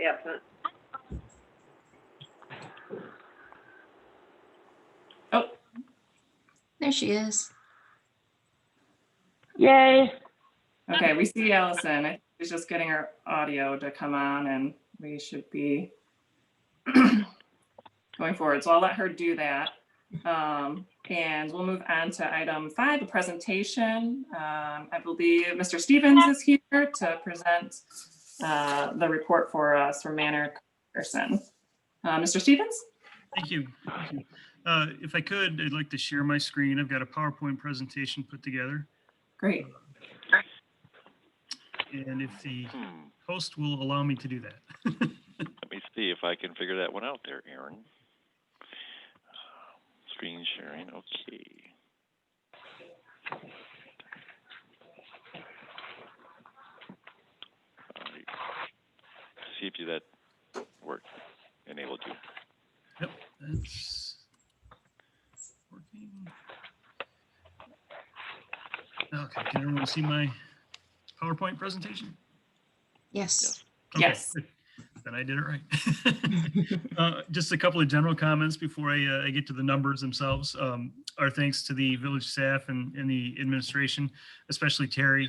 absent. Oh, There she is. Yay. okay, we see Allison. I think she's just getting her audio to come on and we should be going forward. So I'll let her do that. And we'll move on to item 5, the presentation. I believe Mr. Stevens is here to present the report for us from Manor Carson. Mr. Stevens? Thank you. Thank you. If I could, I'd like to share my screen. I've got a PowerPoint presentation put together. Great. And if the host will allow me to do that. Let me see if I can figure that one out there, Aaron. Screen sharing, okay. All right. See if that worked. Enable to. Yep, that's working. Okay, can everyone see my PowerPoint presentation? Yes. Okay, Yes. good. Then I did it right. Just a couple of general comments before I get to the numbers themselves. Our thanks to the village staff and the administration, especially Terry.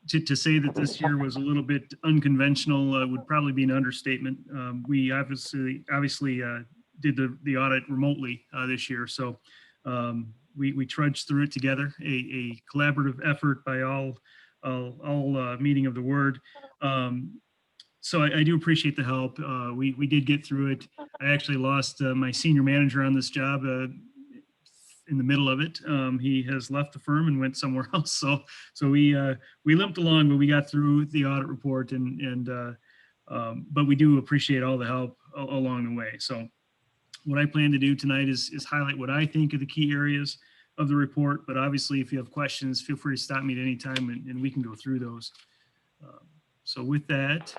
To say that this year was a little bit unconventional would probably be an understatement. We obviously did the audit remotely this year, so we trudged through it together. A collaborative effort by all meaning of the word. So I do appreciate the help. We did get through it. I actually lost my senior manager on this job in the middle of it. He has left the firm and went somewhere else. So we limped along, but we got through the audit report but we do appreciate all the help along the way. So what I plan to do tonight is highlight what I think are the key areas of the report. But obviously, if you have questions, feel free to stop me at any time and we can go through those. So with that,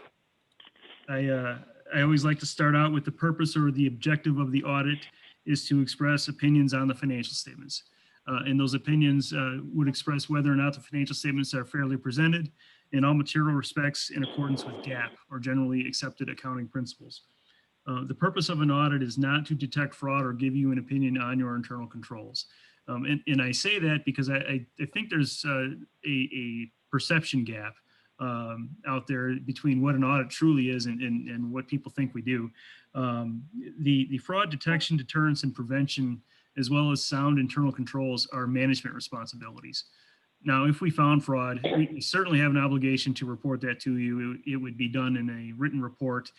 I always like to start out with the purpose or the objective of the audit is to express opinions on the financial statements. And those opinions would express whether or not the financial statements are fairly presented in all material respects in accordance with GAAP or generally accepted accounting principles. The purpose of an audit is not to detect fraud or give you an opinion on your internal controls. And I say that because I think there's a perception gap out there between what an audit truly is and what people think we do. The fraud detection, deterrence, and prevention, as well as sound internal controls, are management responsibilities. Now, if we found fraud, we certainly have an obligation to report that to you. It would be done in a written report.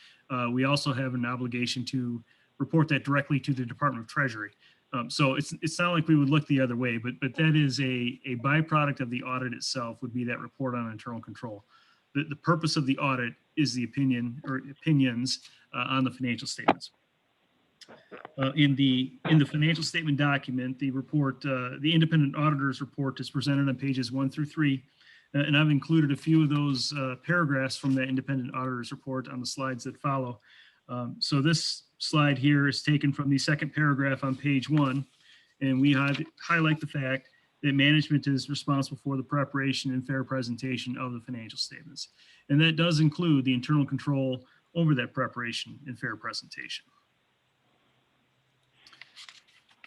We also have an obligation to report that directly to the Department of Treasury. So it's not like we would look the other way, but that is a byproduct of the audit itself, would be that report on internal control. The purpose of the audit is the opinion or opinions on the financial statements. In the financial statement document, the report, the independent auditor's report, is presented on pages 1 through 3. And I've included a few of those paragraphs from that independent auditor's report on the slides that follow. So this slide here is taken from the second paragraph on page 1, and we highlight the fact that management is responsible for the preparation and fair presentation of the financial statements. And that does include the internal control over that preparation and fair presentation.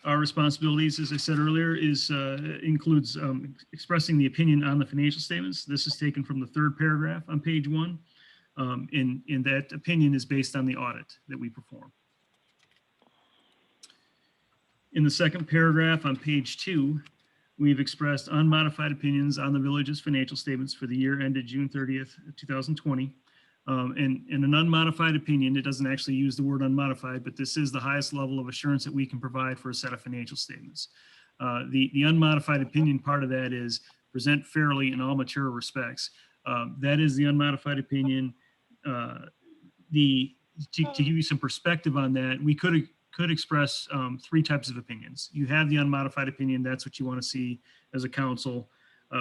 Our responsibilities, as I said earlier, includes expressing the opinion on the financial statements. This is taken from the third paragraph on page 1. And that opinion is based on the audit that we perform. In the second paragraph on page 2, we've expressed unmodified opinions on the village's financial statements for the year ended June 30th, 2020. And an unmodified opinion, it doesn't actually use the word unmodified, but this is the highest level of assurance that we can provide for a set of financial statements. The unmodified opinion part of that is present fairly in all material respects. That is the unmodified opinion. To give you some perspective on that, we could express 3 types of opinions. You have the unmodified opinion, that's what you want to see as a council.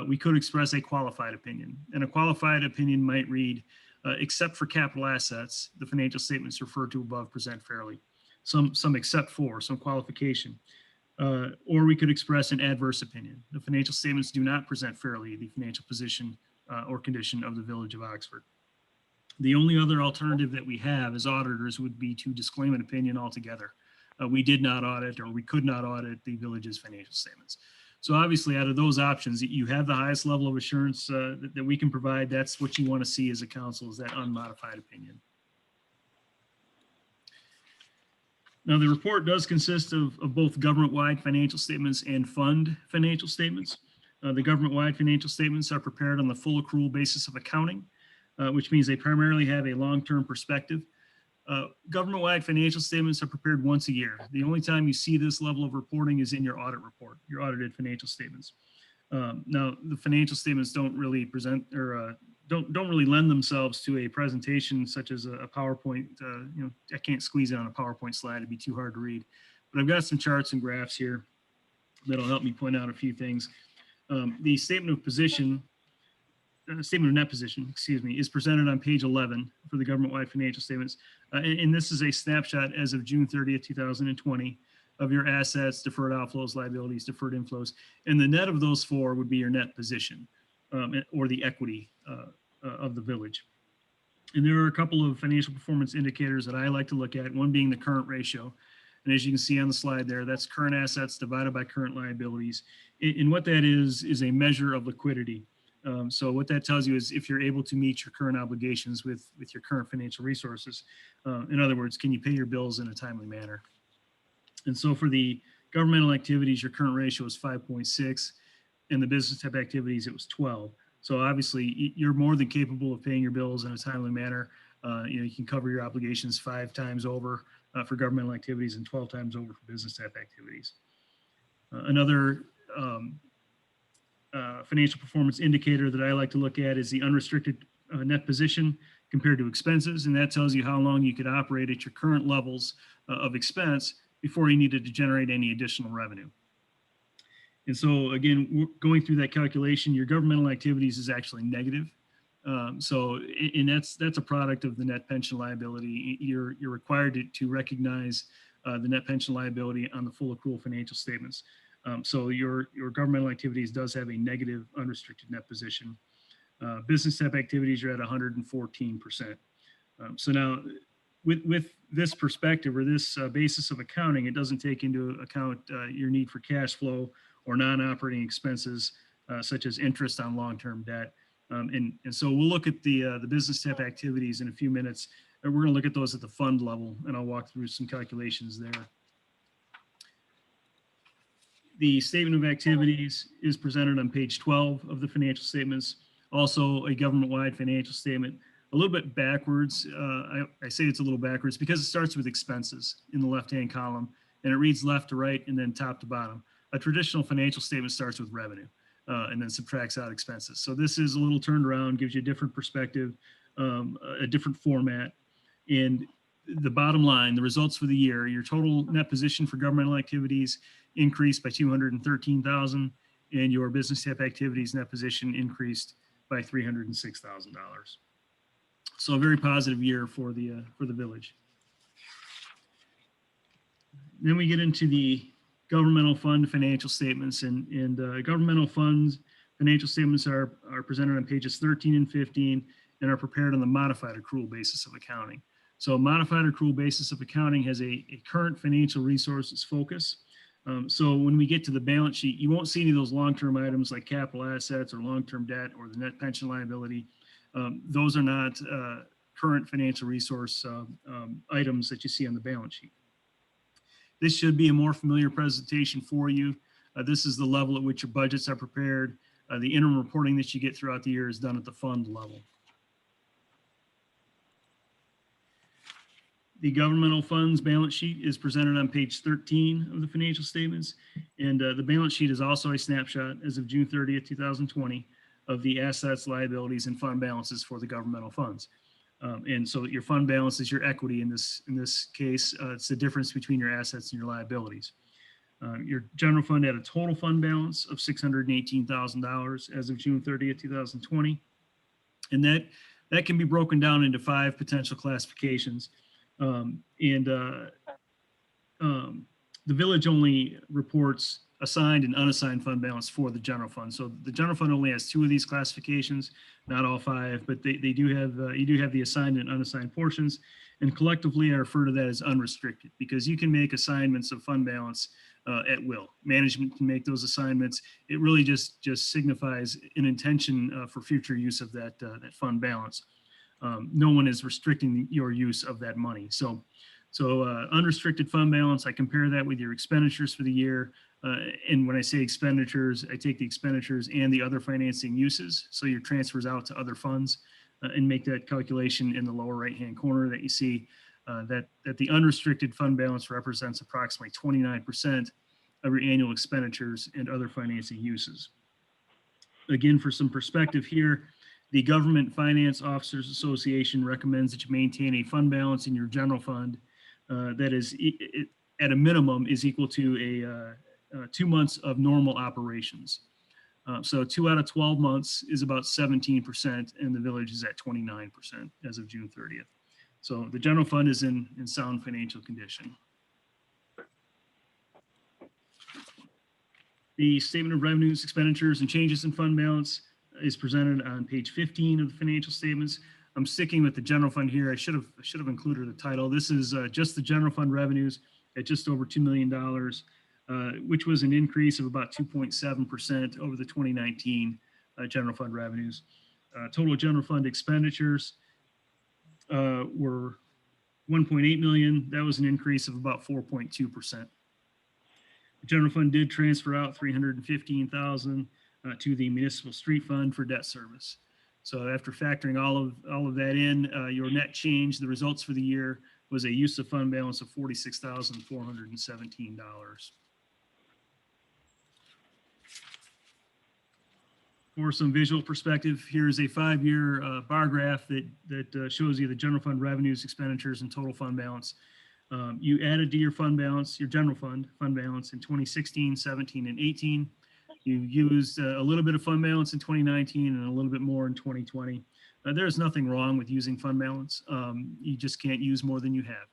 We could express a qualified opinion, and a qualified opinion might read, except for capital assets, the financial statements referred to above present fairly. Some except for, some qualification. Or we could express an adverse opinion. The financial statements do not present fairly the financial position or condition of the Village of Oxford. The only other alternative that we have as auditors would be to disclaim an opinion altogether. We did not audit, or we could not audit the village's financial statements. So obviously, out of those options, you have the highest level of assurance that we can provide. That's what you want to see as a council, is that unmodified opinion. Now, the report does consist of both government-wide financial statements and fund financial statements. The government-wide financial statements are prepared on the full accrual basis of accounting, which means they primarily have a long-term perspective. Government-wide financial statements are prepared once a year. The only time you see this level of reporting is in your audit report, your audited financial statements. Now, the financial statements don't really present, or don't really lend themselves to a presentation such as a PowerPoint. I can't squeeze it on a PowerPoint slide; it'd be too hard to read. But I've got some charts and graphs here that'll help me point out a few things. The statement of net position, excuse me, is presented on page 11 for the government-wide financial statements. And this is a snapshot as of June 30th, 2020 of your assets, deferred outflows, liabilities, deferred inflows. And the net of those four would be your net position, or the equity of the village. And there are a couple of financial performance indicators that I like to look at, one being the current ratio. And as you can see on the slide there, that's current assets divided by current liabilities. And what that is a measure of liquidity. So what that tells you is if you're able to meet your current obligations with your current financial resources. In other words, can you pay your bills in a timely manner? And so for the governmental activities, your current ratio is 5.6, and the business type activities, it was 12. So obviously, you're more than capable of paying your bills in a timely manner. You can cover your obligations 5 times over for governmental activities and 12 times over for business type activities. Another financial performance indicator that I like to look at is the unrestricted net position compared to expenses, and that tells you how long you could operate at your current levels of expense before you needed to generate any additional revenue. And so again, going through that calculation, your governmental activities is actually negative. And that's a product of the net pension liability. You're required to recognize the net pension liability on the full accrual financial statements. So your governmental activities does have a negative unrestricted net position. Business type activities, you're at 114%. So now with this perspective, or this basis of accounting, it doesn't take into account your need for cash flow or non-operating expenses such as interest on long-term debt. And so we'll look at the business type activities in a few minutes, and we're going to look at those at the fund level, and I'll walk through some calculations there. The statement of activities is presented on page 12 of the financial statements. Also a government-wide financial statement, a little bit backwards. I say it's a little backwards because it starts with expenses in the left-hand column, and it reads left to right and then top to bottom. A traditional financial statement starts with revenue and then subtracts out expenses. So this is a little turned around, gives you a different perspective, a different format. And the bottom line, the results for the year, your total net position for governmental activities increased by $213,000, and your business type activities net position increased by $306,000. So a very positive year for the village. Then we get into the governmental fund financial statements, and governmental funds financial statements are presented on pages 13 and 15 and are prepared on the modified accrual basis of accounting. So a modified accrual basis of accounting has a current financial resources focus. So when we get to the balance sheet, you won't see any of those long-term items like capital assets or long-term debt or the net pension liability. Those are not current financial resource items that you see on the balance sheet. This should be a more familiar presentation for you. This is the level at which your budgets are prepared. The interim reporting that you get throughout the year is done at the fund level. The governmental funds balance sheet is presented on page 13 of the financial statements. And the balance sheet is also a snapshot as of June 30th, 2020 of the assets, liabilities, and fund balances for the governmental funds. And so your fund balance is your equity in this case. It's the difference between your assets and your liabilities. Your general fund had a total fund balance of $618,000 as of June 30th, 2020. And that can be broken down into 5 potential classifications. The village only reports assigned and unassigned fund balance for the general fund. So the general fund only has 2 of these classifications, not all 5, but they do have, you do have the assigned and unassigned portions. And collectively, I refer to that as unrestricted, because you can make assignments of fund balance at will. Management can make those assignments. It really just signifies an intention for future use of that fund balance. No one is restricting your use of that money. So unrestricted fund balance, I compare that with your expenditures for the year. And when I say expenditures, I take the expenditures and the other financing uses. So your transfers out to other funds and make that calculation in the lower right-hand corner that you see that the unrestricted fund balance represents approximately 29% of your annual expenditures and other financing uses. Again, for some perspective here, the Government Finance Officers Association recommends that you maintain a fund balance in your general fund that is at a minimum is equal to 2 months of normal operations. So 2 out of 12 months is about 17%, and the village is at 29% as of June 30th. So the general fund is in sound financial condition. The statement of revenues, expenditures, and changes in fund balance is presented on page 15 of the financial statements. I'm sticking with the general fund here. I should have included a title. This is just the general fund revenues at just over $2 million, which was an increase of about 2.7% over the 2019 general fund revenues. Total general fund expenditures were $1.8 million. That was an increase of about 4.2%. The general fund did transfer out $315,000 to the municipal street fund for debt service. So after factoring all of that in, your net change, the results for the year, was a use of fund balance of $46,417. For some visual perspective, here's a 5-year bar graph that shows you the general fund revenues, expenditures, and total fund balance. You added to your fund balance, your general fund balance in 2016, 17, and 18. You used a little bit of fund balance in 2019 and a little bit more in 2020. There's nothing wrong with using fund balance. You just can't use more than you have.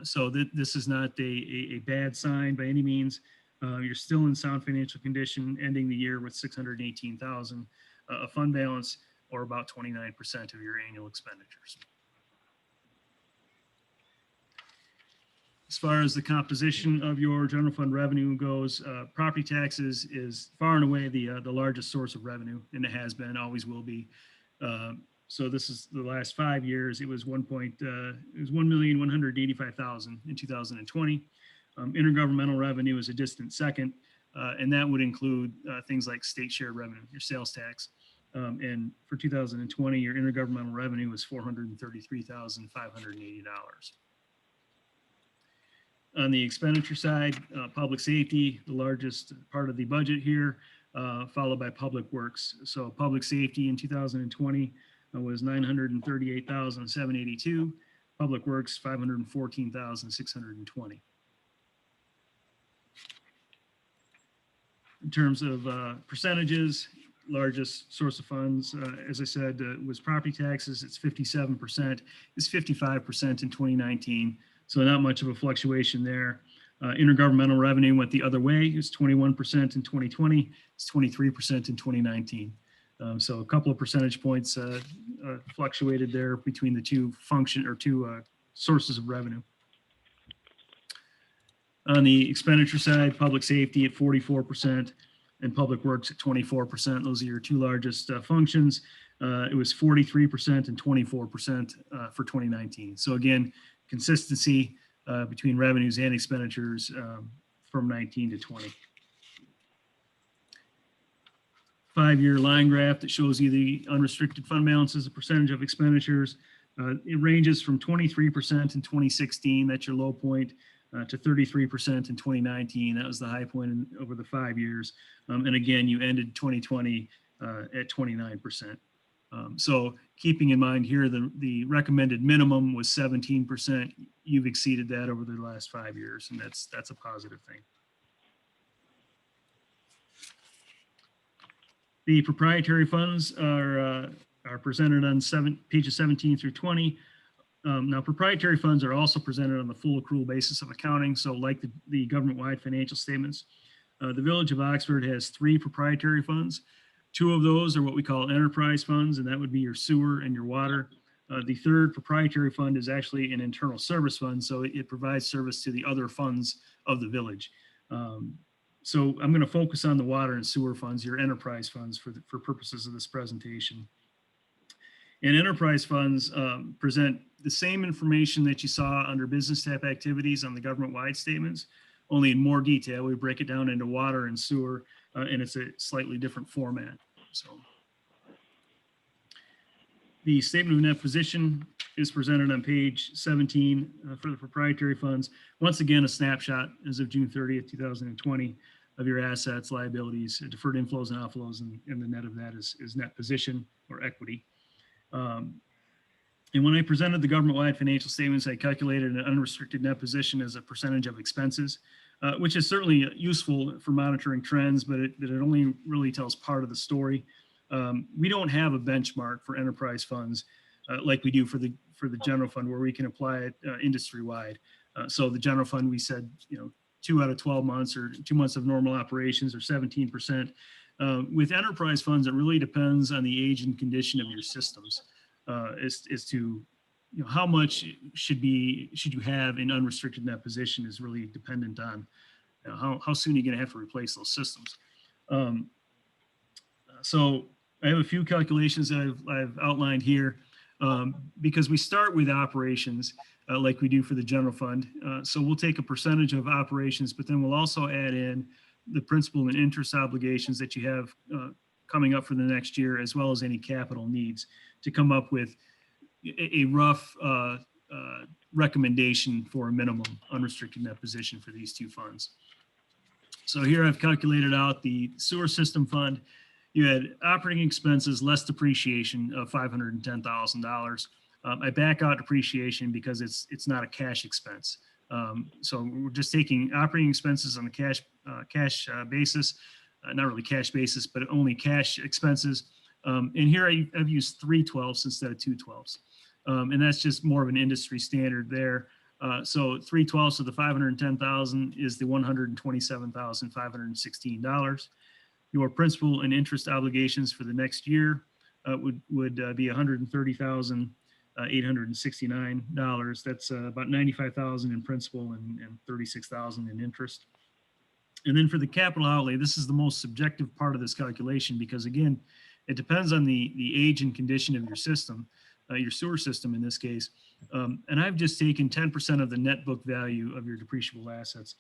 So this is not a bad sign by any means. You're still in sound financial condition, ending the year with $618,000 a fund balance, or about 29% of your annual expenditures. As far as the composition of your general fund revenue goes, property taxes is far and away the largest source of revenue, and it has been, always will be. So this is the last 5 years. It was $1,185,000 in 2020. Intergovernmental revenue is a distant second, and that would include things like state share revenue, your sales tax. And for 2020, your intergovernmental revenue was $433,580. On the expenditure side, public safety, the largest part of the budget here, followed by public works. So public safety in 2020 was $938,782. Public works, $514,620. In terms of percentages, largest source of funds, as I said, was property taxes. It's 57%. It's 55% in 2019. So not much of a fluctuation there. Intergovernmental revenue went the other way. It was 21% in 2020. It's 23% in 2019. So a couple of percentage points fluctuated there between the two sources of revenue. On the expenditure side, public safety at 44% and public works at 24%. Those are your two largest functions. It was 43% and 24% for 2019. So again, consistency between revenues and expenditures from 19 to 20. 5-year line graph that shows you the unrestricted fund balance as a percentage of expenditures. It ranges from 23% in 2016, that's your low point, to 33% in 2019. That was the high point over the 5 years. And again, you ended 2020 at 29%. So keeping in mind here, the recommended minimum was 17%. You've exceeded that over the last 5 years, and that's a positive thing. The proprietary funds are presented on pages 17 through 20. Now, proprietary funds are also presented on the full accrual basis of accounting. So like the government-wide financial statements, The Village of Oxford has 3 proprietary funds. 2 of those are what we call enterprise funds, and that would be your sewer and your water. The third proprietary fund is actually an internal service fund, so it provides service to the other funds of the village. So I'm going to focus on the water and sewer funds, your enterprise funds, for purposes of this presentation. And enterprise funds present the same information that you saw under business type activities on the government-wide statements, only in more detail. We break it down into water and sewer, and it's a slightly different format. So the statement of net position is presented on page 17 for the proprietary funds. Once again, a snapshot as of June 30th, 2020 of your assets, liabilities, deferred inflows and outflows, and the net of that is net position or equity. And when I presented the government-wide financial statements, I calculated an unrestricted net position as a percentage of expenses, which is certainly useful for monitoring trends, but it only really tells part of the story. We don't have a benchmark for enterprise funds like we do for the general fund, where we can apply it industry-wide. So the general fund, we said, 2 out of 12 months or 2 months of normal operations or 17%. With enterprise funds, it really depends on the age and condition of your systems as to how much should you have in unrestricted net position is really dependent on how soon you're going to have to replace those systems. So I have a few calculations that I've outlined here because we start with operations like we do for the general fund. So we'll take a percentage of operations, but then we'll also add in the principal and interest obligations that you have coming up for the next year, as well as any capital needs, to come up with a rough recommendation for a minimum unrestricted net position for these 2 funds. So here I've calculated out the sewer system fund. You had operating expenses less depreciation of $510,000. I back out depreciation because it's not a cash expense. So we're just taking operating expenses on the cash basis, not really cash basis, but only cash expenses. And here I've used 3/12 instead of 2/12. And that's just more of an industry standard there. So 3/12 of the 510,000 is the $127,516. Your principal and interest obligations for the next year would be $130,869. That's about $95,000 in principal and $36,000 in interest. And then for the capital outlay, this is the most subjective part of this calculation because, again, it depends on the age and condition of your system, your sewer system in this case. And I've just taken 10% of the net book value of your depreciable assets.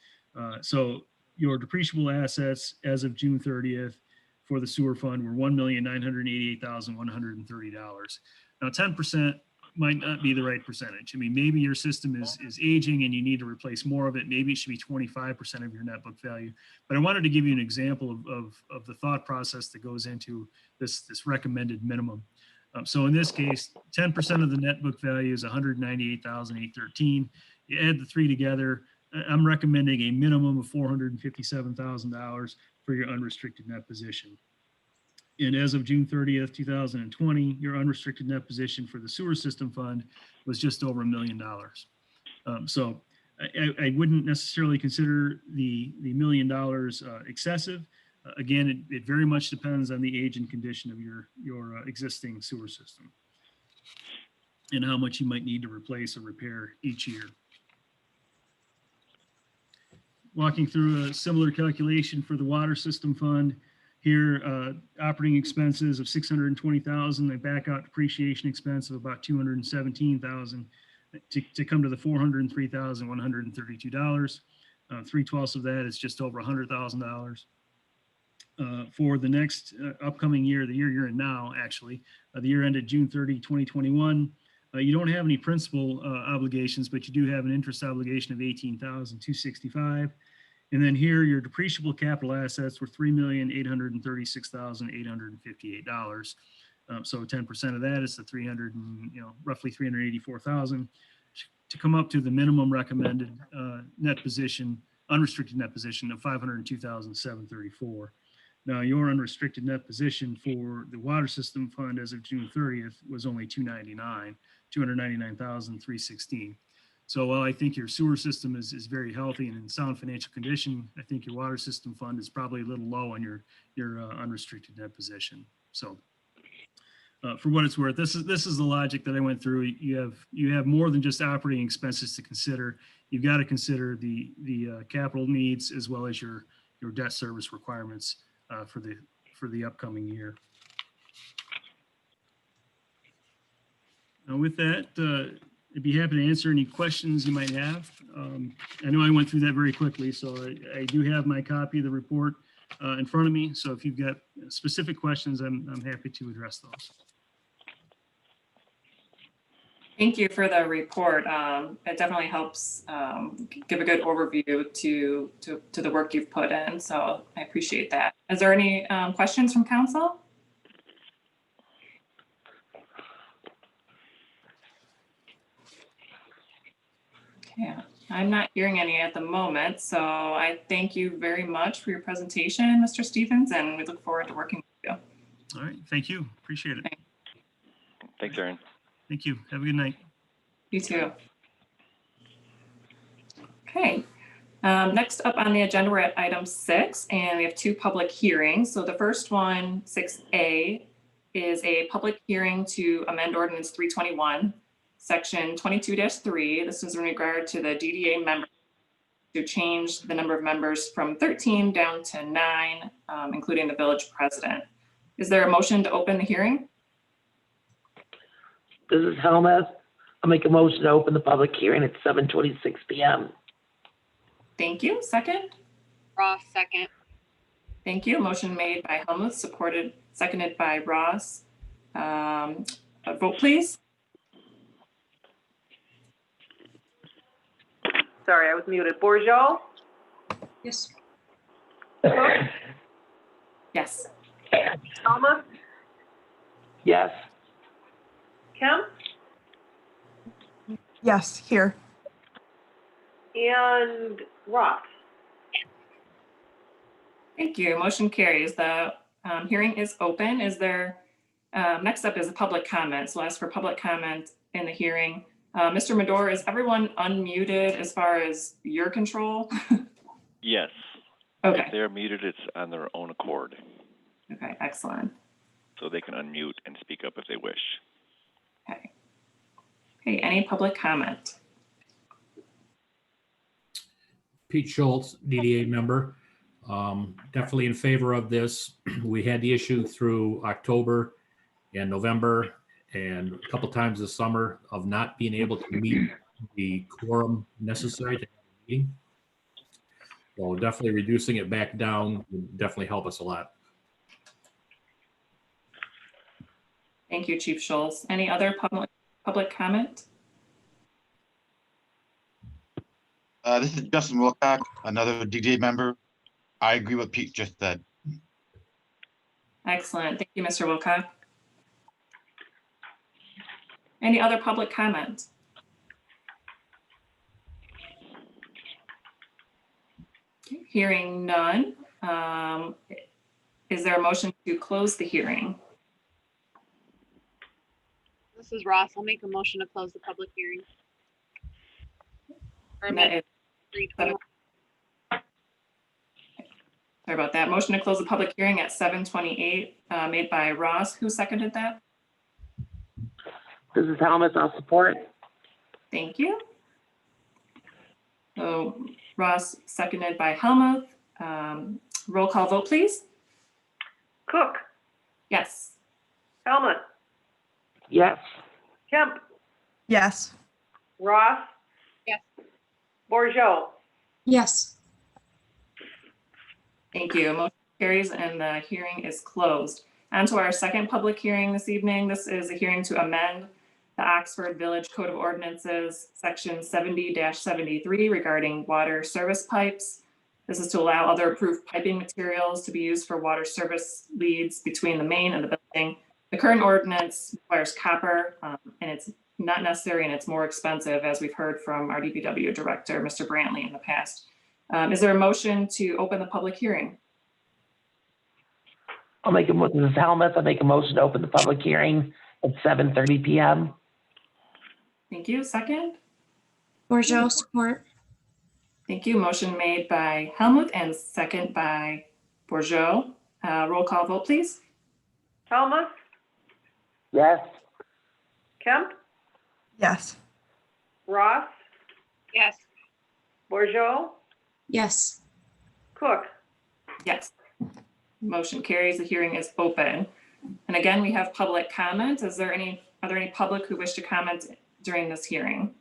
So your depreciable assets as of June 30th for the sewer fund were $1,988,130. Now, 10% might not be the right percentage. I mean, maybe your system is aging and you need to replace more of it. Maybe it should be 25% of your net book value. But I wanted to give you an example of the thought process that goes into this recommended minimum. So in this case, 10% of the net book value is $198,813. You add the 3 together, I'm recommending a minimum of $457,000 for your unrestricted net position. And as of June 30th, 2020, your unrestricted net position for the sewer system fund was just over $1 million. So I wouldn't necessarily consider the $1 million excessive. Again, it very much depends on the age and condition of your existing sewer system and how much you might need to replace or repair each year. Walking through a similar calculation for the water system fund. Here, operating expenses of $620,000. I back out depreciation expense of about $217,000 to come to the $403,132. 3/12 of that is just over $100,000. For the next upcoming year, the year you're in now, actually, the year ended June 30, 2021. You don't have any principal obligations, but you do have an interest obligation of $18,265. And then here, your depreciable capital assets were $3,836,858. So 10% of that is the roughly $384,000 to come up to the minimum recommended net position, unrestricted net position of $502,734. Now, your unrestricted net position for the water system fund as of June 30th was only $299,316. So while I think your sewer system is very healthy and in sound financial condition, I think your water system fund is probably a little low on your unrestricted net position. So for what it's worth, this is the logic that I went through. You have more than just operating expenses to consider. You've got to consider the capital needs as well as your debt service requirements for the upcoming year. Now with that, I'd be happy to answer any questions you might have. I know I went through that very quickly, so I do have my copy of the report in front of me. So if you've got specific questions, I'm happy to address those. Thank you for the report. It definitely helps give a good overview to the work you've put in. So I appreciate that. Is there any questions from council? Yeah, I'm not hearing any at the moment. So I thank you very much for your presentation, Mr. Stevens, and we look forward to working with you. All right, thank you. Appreciate it. Thanks, Aaron. Thank you. Have a good night. You too. Okay. Next up on the agenda, we're at item 6, and we have 2 public hearings. So the first one, 6A, is a public hearing to amend ordinance 321, section 22-3. This is in regard to the DDA member to change the number of members from 13 down to 9, including the village president. Is there a motion to open the hearing? This is Helmuth. I'll make a motion to open the public hearing at 7:26 p.m. Thank you. Second? Ross, second. Thank you. Motion made by Helmuth, seconded by Ross. A vote, please. Sorry, I was muted. Bourgeot, Yes. Yes. Alma, Yes. Kemp, Yes, here. and Ross. Thank you. Motion carries. The hearing is open. Is there, next up is a public comment. So I'll ask for public comment in the hearing. Mr. Madore, is everyone unmuted as far as your control? Yes. Okay. If they're muted, it's on their own accord. Okay, excellent. So they can unmute and speak up if they wish. Okay. Okay, any public comment? Pete Schultz, DDA member. Definitely in favor of this. We had the issue through October and November and a couple times this summer of not being able to meet the quorum necessary to have a meeting. So definitely reducing it back down would definitely help us a lot. Thank you, Chief Schultz. Any other public comment? This is Justin Wilcock, another DDA member. I agree with Pete just said. Excellent. Thank you, Mr. Wilcock. Any other public comment? Okay, hearing none. Is there a motion to close the hearing? This is Ross. I'll make a motion to close the public hearing. Or And that amend is- 321. Sorry about that. Motion to close the public hearing at 7:28, made by Ross. Who seconded that? This is Helmuth. I'll support. Thank you. So Ross seconded by Helmuth. Roll call vote, please. Cook, Yes. Helmut, Yes. Kemp, Yes. Ross. Yes. Bourgeot. Yes. Thank you. Motion carries and the hearing is closed. On to our second public hearing this evening. This is a hearing to amend the Oxford Village Code of Ordinances, section 70-73 regarding water service pipes. This is to allow other approved piping materials to be used for water service leads between the main and the building. The current ordinance requires copper, and it's not necessary and it's more expensive, as we've heard from our DPW director, Mr. Brantley, in the past. Is there a motion to open the public hearing? This is Helmuth. I'll make a motion to open the public hearing at 7:30 p.m. Thank you. Second? Borjo, support. Thank you. Motion made by Helmut and second by Bourgeois. Roll call vote, please. Helmut, Yes. Kemp, Yes. Ross, Yes. Borjo, Yes. Cook. Yes. Motion carries. The hearing is open. And again, we have public comment. Are there any public who wish to comment during this hearing?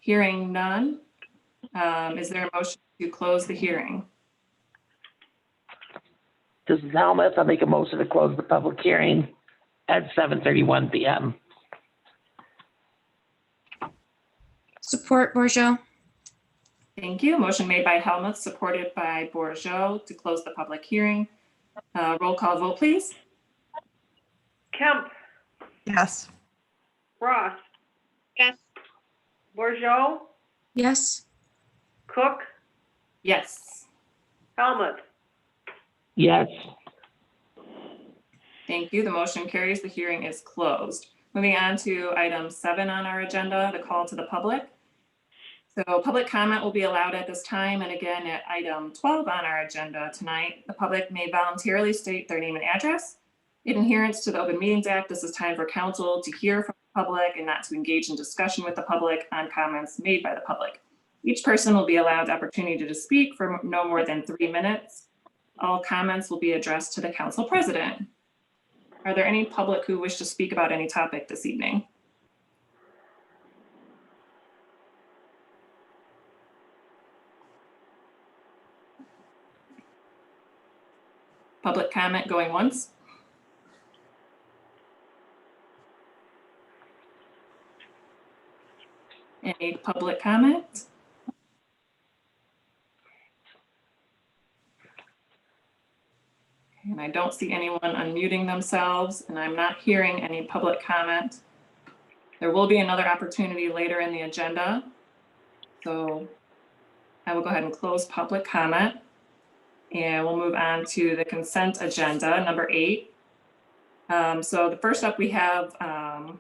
Hearing none. Is there a motion to close the hearing? This is Helmuth. I'll make a motion to close the public hearing at 7:31 PM. Support Borjo. Thank you. Motion made by Helmuth, supported by Bourgeois to close the public hearing. Roll call vote, please. Kemp, Yes. Ross, Yes. Borjo, Yes. Cook, Yes. Helmut. Yes. Thank you. The motion carries. The hearing is closed. Moving on to item 7 on our agenda, the call to the public. So public comment will be allowed at this time. And again, at item 12 on our agenda tonight, the public may voluntarily state their name and address. In adherence to the Open Meetings Act, this is time for council to hear from the public and not to engage in discussion with the public on comments made by the public. Each person will be allowed the opportunity to speak for no more than 3 minutes. All comments will be addressed to the council president. Are there any public who wish to speak about any topic this evening? Public comment going once? Any public comment? And I don't see anyone unmuting themselves, and I'm not hearing any public comment. There will be another opportunity later in the agenda. So I will go ahead and close public comment. And we'll move on to the consent agenda, number 8. So the first up, we have a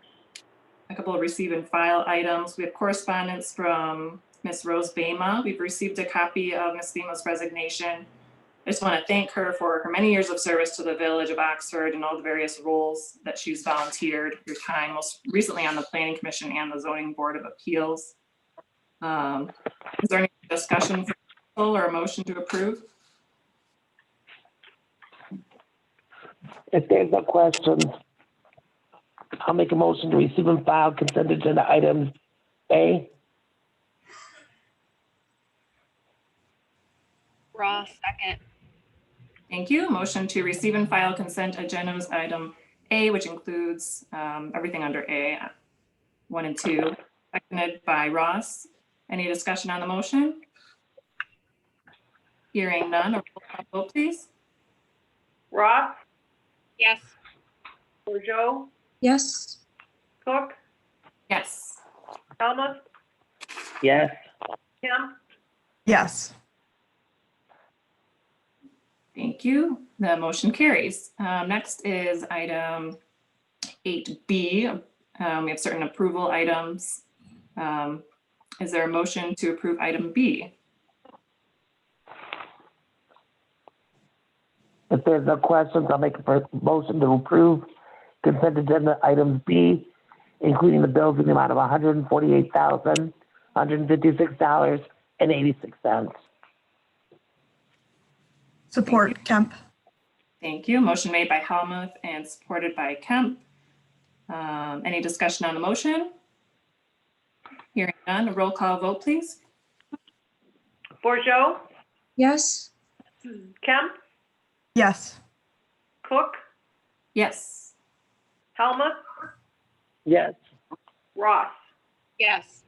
couple of receive and file items. We have correspondence from Ms. Rose Bama. We've received a copy of Ms. Bama's resignation. I just want to thank her for her many years of service to the Village of Oxford and all the various roles that she's volunteered through time, most recently on the Planning Commission and the Zoning Board of Appeals. Is there any discussion for council or a motion to approve? If there's no questions, I'll make a motion to receive and file consent agenda items A. Ross, second. Thank you. Motion to receive and file consent agendas item A, which includes everything under A, 1 and 2, seconded by Ross. Any discussion on the motion? Hearing none, a roll call vote, please. Ross, Yes. Borjo, Yes. Cook, Yes. Helmut, Yes. Kemp, Yes. Thank you. The motion carries. Next is item 8B. We have certain approval items. Is there a motion to approve item B? If there's no questions, I'll make a motion to approve consent agenda items B, including the bills in the amount of $148,156.86. Support Kemp. Thank you. Motion made by Helmuth and supported by Kemp. Any discussion on the motion? Hearing none, a roll call vote, please. Borjo, Yes. Kemp, Yes. Cook, Yes. Helmut, Yes. Ross. Yes.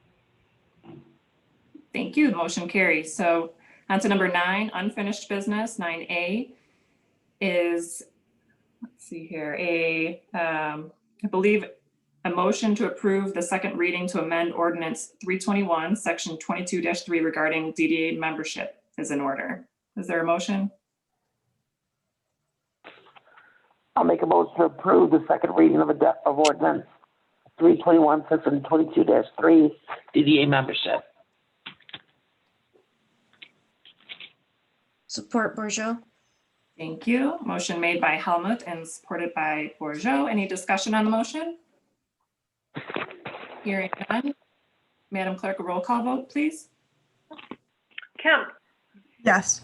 Thank you. The motion carries. So on to number 9, unfinished business. 9A is, let's see here, I believe a motion to approve the second reading to amend ordinance 321, section 22-3 regarding DDA membership is in order. Is there a motion? I'll make a motion to approve the second reading of ordinance 321, section 22-3, DDA membership. Support Bourgeois. Thank you. Motion made by Helmut and supported by Bourgeois. Any discussion on the motion? Hearing none. Madam Clerk, a roll call vote, please. Kemp, Yes.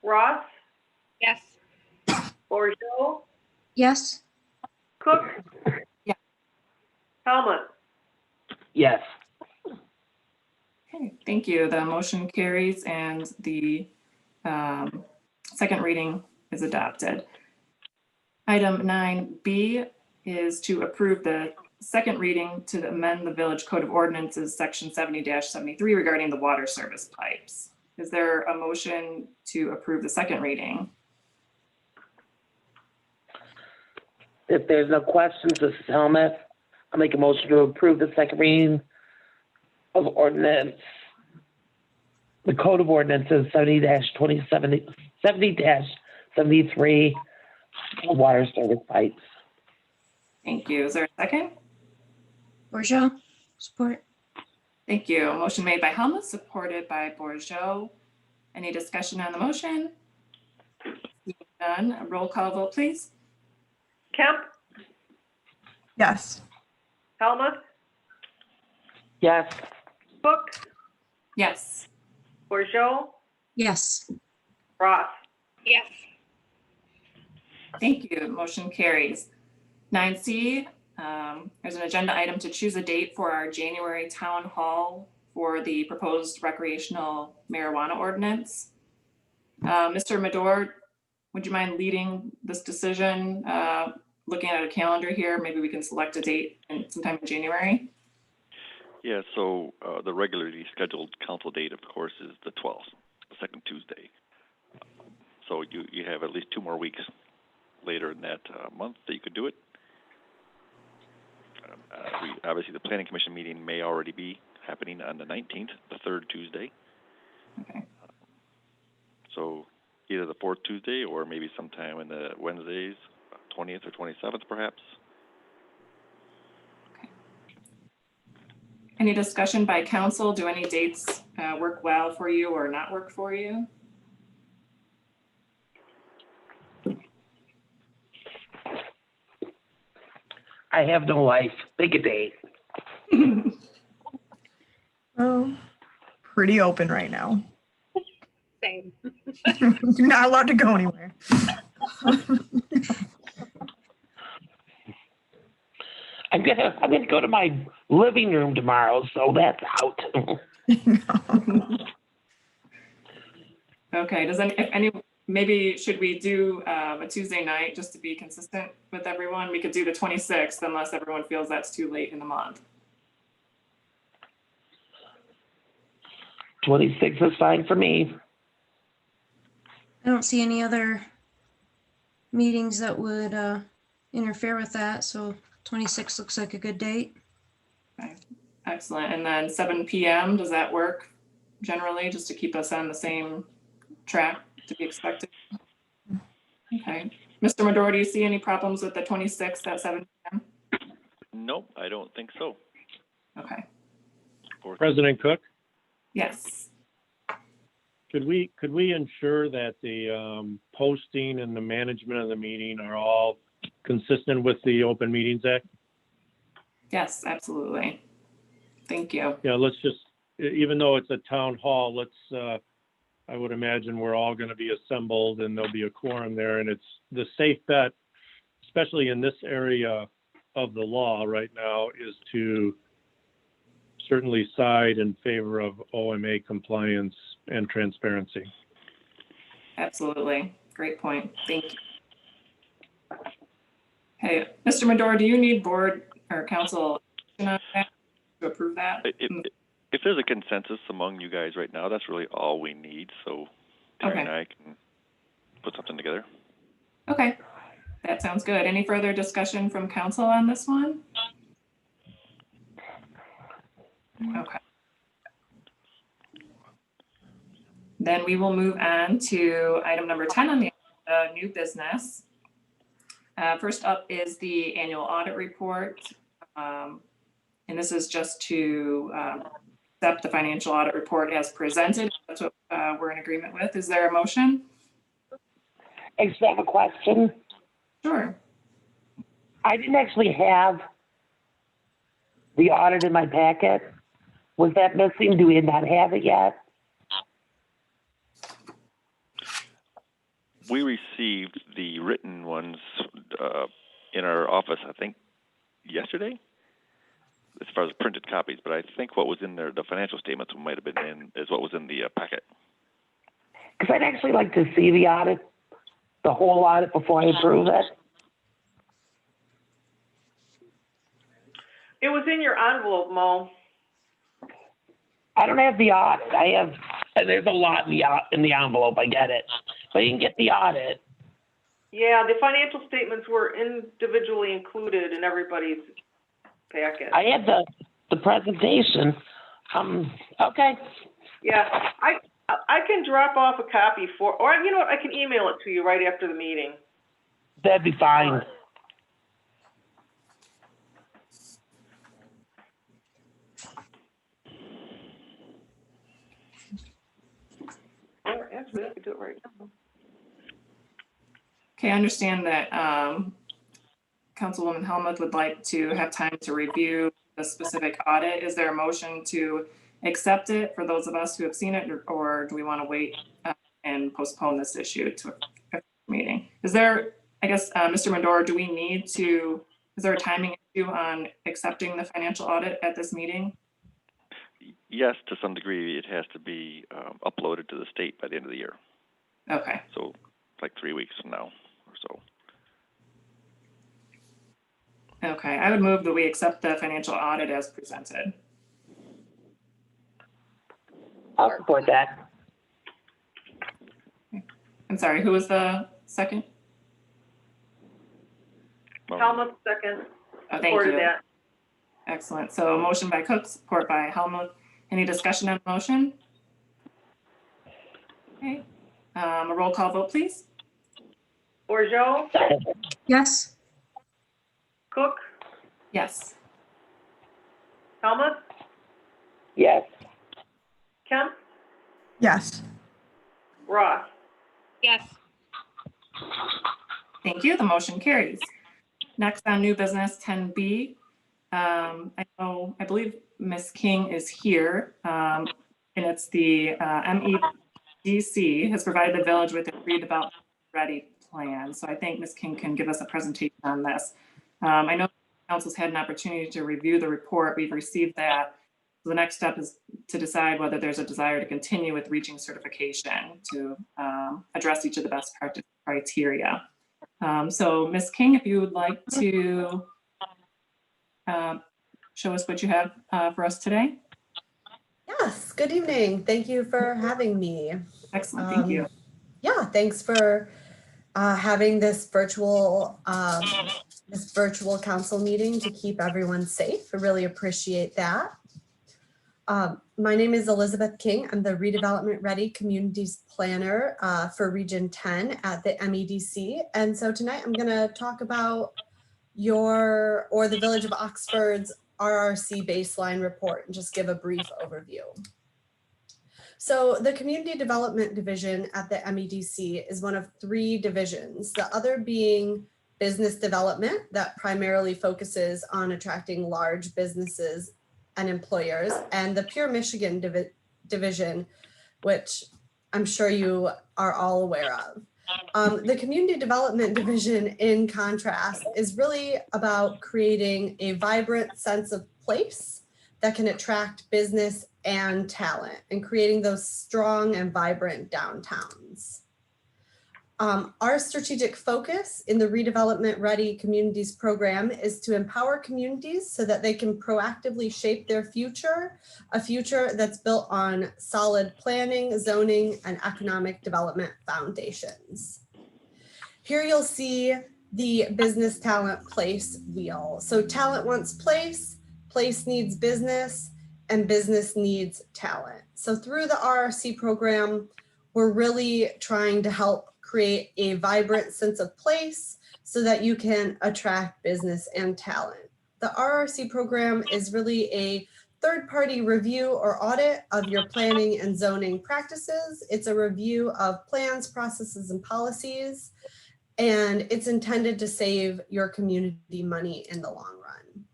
Ross, Yes. Borjo, Yes. Cook. Yeah. Helmut, Yes. Okay, thank you. The motion carries and the second reading is adopted. Item 9B is to approve the second reading to amend the Village Code of Ordinances, Section 70-73 regarding the water service pipes. Is there a motion to approve the second reading? If there's no questions, this is Helmut. I'll make a motion to approve the second reading of ordinance, the Code of Ordinances 70-73, water service pipes. Thank you. Is there a second? Bourgeois. Support. Thank you. Motion made by Helmut, supported by Bourgeois. Any discussion on the motion? Seeing none, a roll call vote, please. Kemp, Yes. Helmut, Yes. Cook, Yes. Borjo, Yes. Ross. Yes. Thank you. Motion carries. 9C, there's an agenda item to choose a date for our January town hall for the proposed recreational marijuana ordinance. Mr. Madore, would you mind leading this decision? Looking at a calendar here, maybe we can select a date sometime in January. Yeah, so the regularly scheduled council date, of course, is the 12th, the second Tuesday. So you have at least 2 more weeks later in that month that you could do it. Obviously, the Planning Commission meeting may already be happening on the 19th, the third Tuesday. Okay. So either the fourth Tuesday or maybe sometime in the Wednesdays, 20th or 27th, perhaps. Any discussion by council? Do any dates work well for you or not work for you? I have no life. Pick a date. Oh, pretty open right now. Same. You're not allowed to go anywhere. I'm gonna go to my living room tomorrow, so that's out. Okay, maybe should we do a Tuesday night just to be consistent with everyone? We could do the 26th unless everyone feels that's too late in the month. 26 is fine for me. I don't see any other meetings that would interfere with that, so 26 looks like a good date. Okay, excellent. And then 7 p.m., does that work generally, just to keep us on the same track to be expected? Okay. Mr. Madore, do you see any problems with the 26th at 7 p.m.? Nope, I don't think so. Okay. President Cook, Yes. could we ensure that the posting and the management of the meeting are all consistent with the Open Meetings Act? Yes, absolutely. Thank you. Yeah, let's just, even though it's a town hall, I would imagine we're all going to be assembled and there'll be a quorum there, and it's the safe bet, especially in this area of the law right now, is to certainly side in favor of OMA compliance and transparency. Absolutely. Great point. Thank you. Hey, Mr. Madore, do you need board or council to approve that? If there's a consensus among you guys right now, that's really all we need. So Terry and I can put something together. Okay, that sounds good. Any further discussion from council on this one? Okay. Then we will move on to item number 10 on the new business. First up is the annual audit report. And this is just to accept the financial audit report as presented. That's what we're in agreement with. Is there a motion? I just have a question. Sure. I didn't actually have the audit in my packet. Was that missing? Do we not have it yet? We received the written ones in our office, I think, yesterday, as far as printed copies. But I think what was in there, the financial statements might have been in, is what was in the packet. Because I'd actually like to see the audit, the whole audit, before I approve it. It was in your envelope, Mo. I don't have the audit. I have, there's a lot in the envelope. I get it. But you can get the audit. Yeah, the financial statements were individually included in everybody's packet. I had the presentation. Okay. Yeah, I can drop off a copy or you know what, I can email it to you right after the meeting. That'd be fine. Or actually, I could do it right now. Okay, I understand that Councilwoman Helmuth would like to have time to review the specific audit. Is there a motion to accept it for those of us who have seen it, or do we want to wait and postpone this issue to a meeting? Is there, I guess, Mr. Medor, do we need to, is there a timing issue on accepting the financial audit at this meeting? Yes, to some degree, it has to be uploaded to the state by the end of the year. Okay. So like 3 weeks from now or so. Okay, I would move that we accept the financial audit as presented. I'll support that. I'm sorry, who was the second? Helmut, second. Oh, thank Supported you. that. Excellent. So motion by Cook, support by Helmuth. Any discussion on the motion? Okay, a roll call vote, please. Borjo, Yes. Cook, Yes. Helmut, Yes. Kemp, Yes. Ross. Yes. Thank you. The motion carries. Next on new business 10B. I believe Ms. King is here, and it's the MEDC has provided the village with a redevelopment ready plan. So I think Ms. King can give us a presentation on this. I know council's had an opportunity to review the report. We've received that. So the next step is to decide whether there's a desire to continue with reaching certification to address each of the best practice criteria. So Ms. King, if you would like to show us what you have for us today. Yes, good evening. Thank you for having me. Excellent, thank you. Yeah, thanks for having this virtual council meeting to keep everyone safe. I really appreciate that. My name is Elizabeth King. I'm the Redevelopment Ready Communities Planner for Region 10 at the MEDC. And so tonight I'm going to talk about the Village of Oxford's RRC baseline report and just give a brief overview. So the Community Development Division at the MEDC is one of 3 divisions, the other being Business Development that primarily focuses on attracting large businesses and employers, and the Pure Michigan Division, which I'm sure you are all aware of. The Community Development Division, in contrast, is really about creating a vibrant sense of place that can attract business and talent and creating those strong and vibrant downtowns. Our strategic focus in the Redevelopment Ready Communities program is to empower communities so that they can proactively shape their future, a future that's built on solid planning, zoning, and economic development foundations. Here you'll see the business talent place wheel. So talent wants place, place needs business, and business needs talent. So through the RRC program, we're really trying to help create a vibrant sense of place so that you can attract business and talent. The RRC program is really a third-party review or audit of your planning and zoning practices. It's a review of plans, processes, and policies, and it's intended to save your community money in the long run.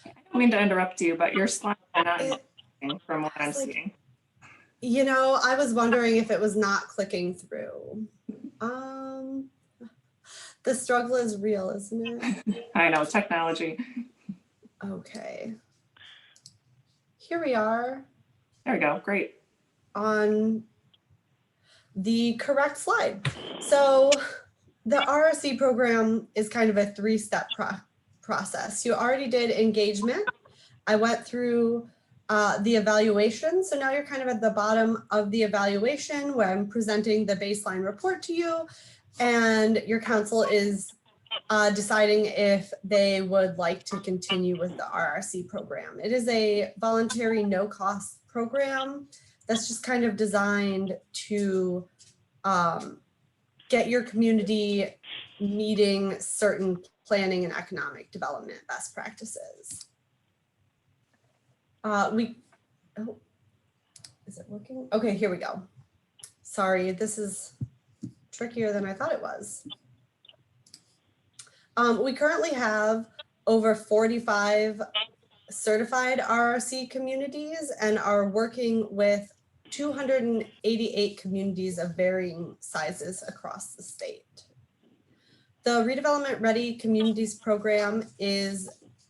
I don't mean to interrupt you, but your slides are not moving from what I'm seeing. You know, I was wondering if it was not clicking through. The struggle is real, isn't it? I know, technology. Okay. Here we are. There we go, great. On the correct slide. So the RRC program is kind of a three-step process. You already did engagement. I went through the evaluation. So now you're kind of at the bottom of the evaluation where I'm presenting the baseline report to you, and your council is deciding if they would like to continue with the RRC program. It is a voluntary no-cost program that's just kind of designed to get your community meeting certain planning and economic development best practices. Oh, is it working? Okay, here we go. Sorry, this is trickier than I thought it was. We currently have over 45 certified RRC communities and are working with 288 communities of varying sizes across the state. The Redevelopment Ready Communities program is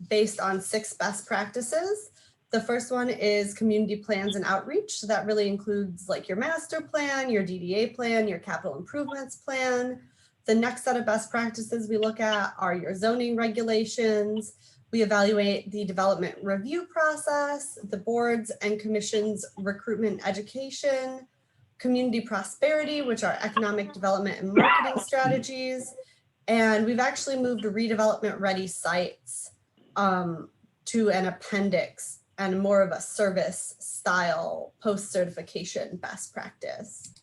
based on 6 best practices. The first one is community plans and outreach. So that really includes like your master plan, your DDA plan, your capital improvements plan. The next set of best practices we look at are your zoning regulations. We evaluate the development review process, the boards and commissions recruitment education, community prosperity, which are economic development and marketing strategies. And we've actually moved redevelopment ready sites to an appendix and more of a service style post-certification best practice.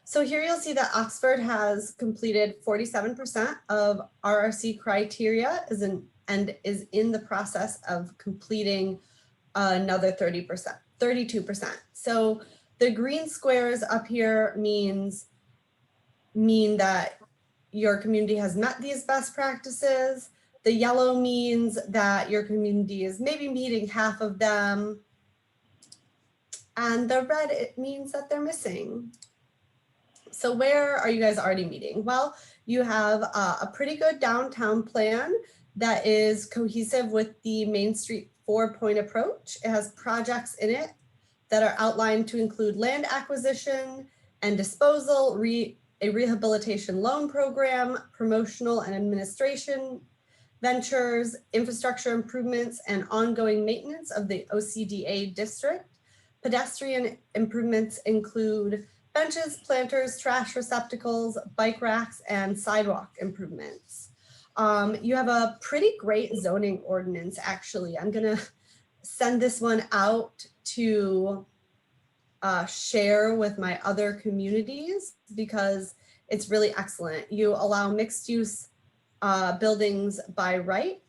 So here you'll see that Oxford has completed 47% of RRC criteria and is in the process of completing another 32%. So the green squares up here mean that your community has met these best practices. The yellow means that your community is maybe meeting half of them. And the red, it means that they're missing. So where are you guys already meeting? Well, you have a pretty good downtown plan that is cohesive with the Main Street 4-point approach. It has projects in it that are outlined to include land acquisition and disposal, a rehabilitation loan program, promotional and administration ventures, infrastructure improvements, and ongoing maintenance of the OCDA district. Pedestrian improvements include benches, planters, trash receptacles, bike racks, and sidewalk improvements. You have a pretty great zoning ordinance, actually. I'm gonna send this one out to share with my other communities because it's really excellent. You allow mixed use buildings by right.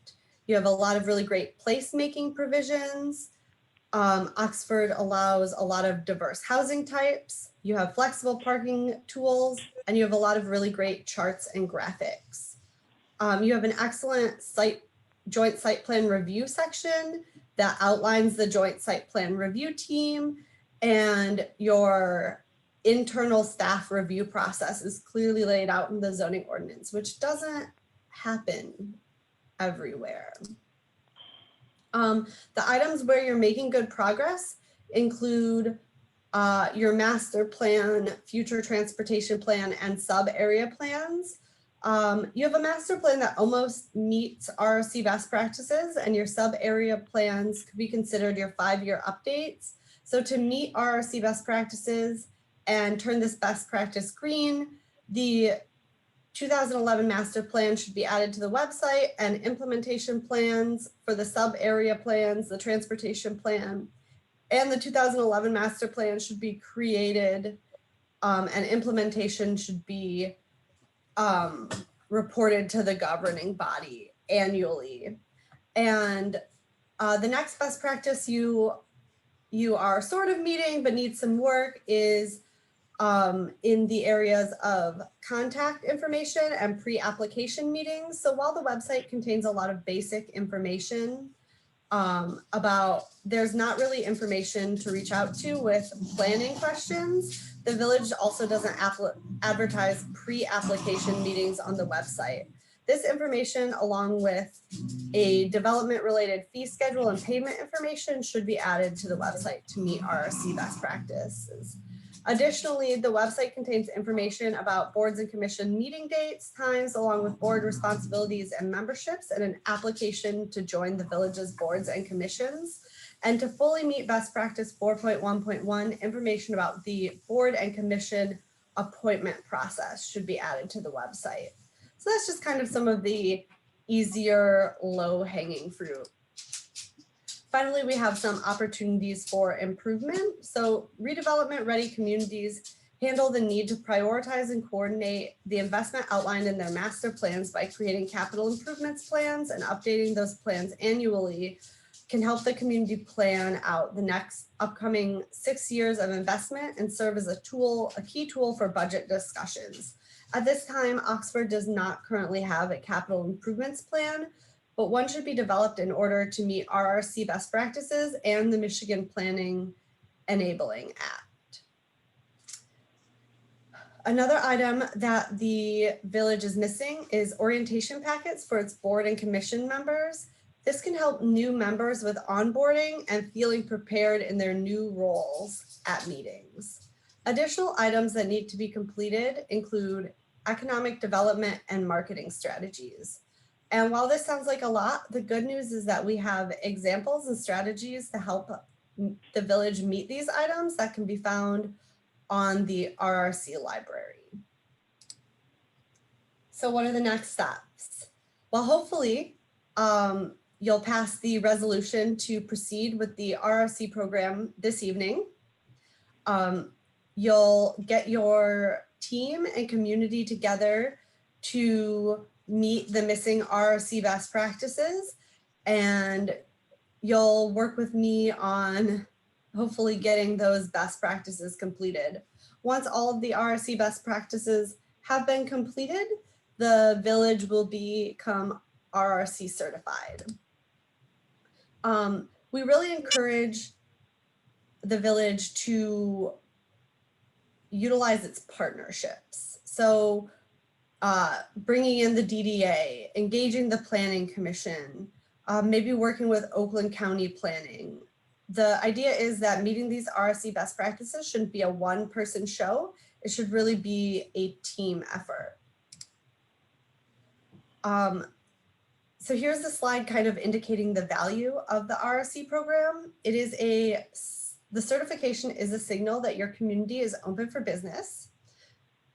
You have a lot of really great placemaking provisions. Oxford allows a lot of diverse housing types. You have flexible parking tools, and you have a lot of really great charts and graphics. You have an excellent joint site plan review section that outlines the joint site plan review team, and your internal staff review process is clearly laid out in the zoning ordinance, which doesn't happen everywhere. The items where you're making good progress include your master plan, future transportation plan, and sub area plans. You have a master plan that almost meets RRC best practices, and your sub area plans could be considered your 5-year updates. So to meet RRC best practices and turn this best practice green, the 2011 master plan should be added to the website, and implementation plans for the sub area plans, the transportation plan, and the 2011 master plan should be created and implementation should be reported to the governing body annually. And the next best practice you are sort of meeting but need some work is in the areas of contact information and pre-application meetings. So while the website contains a lot of basic information about, there's not really information to reach out to with planning questions, the village also doesn't advertise pre-application meetings on the website. This information, along with a development-related fee schedule and payment information, should be added to the website to meet RRC best practices. Additionally, the website contains information about boards and commission meeting dates, times, along with board responsibilities and memberships, and an application to join the village's boards and commissions. And to fully meet best practice 4.1.1, information about the board and commission appointment process should be added to the website. So that's just kind of some of the easier, low-hanging fruit. Finally, we have some opportunities for improvement. So redevelopment ready communities handle the need to prioritize and coordinate the investment outlined in their master plans by creating capital improvements plans, and updating those plans annually can help the community plan out the next upcoming 6 years of investment and serve as a key tool for budget discussions. At this time, Oxford does not currently have a capital improvements plan, but one should be developed in order to meet RRC best practices and the Michigan Planning Enabling Act. Another item that the village is missing is orientation packets for its board and commission members. This can help new members with onboarding and feeling prepared in their new roles at meetings. Additional items that need to be completed include economic development and marketing strategies. And while this sounds like a lot, the good news is that we have examples and strategies to help the village meet these items that can be found on the RRC library. So what are the next steps? Well, hopefully you'll pass the resolution to proceed with the RRC program this evening. You'll get your team and community together to meet the missing RRC best practices, and you'll work with me on hopefully getting those best practices completed. Once all of the RRC best practices have been completed, the village will become RRC certified. We really encourage the village to utilize its partnerships. So bringing in the DDA, engaging the Planning Commission, maybe working with Oakland County Planning. The idea is that meeting these RRC best practices shouldn't be a one-person show. It should really be a team effort. So here's the slide kind of indicating the value of the RRC program. It is the certification is a signal that your community is open for business.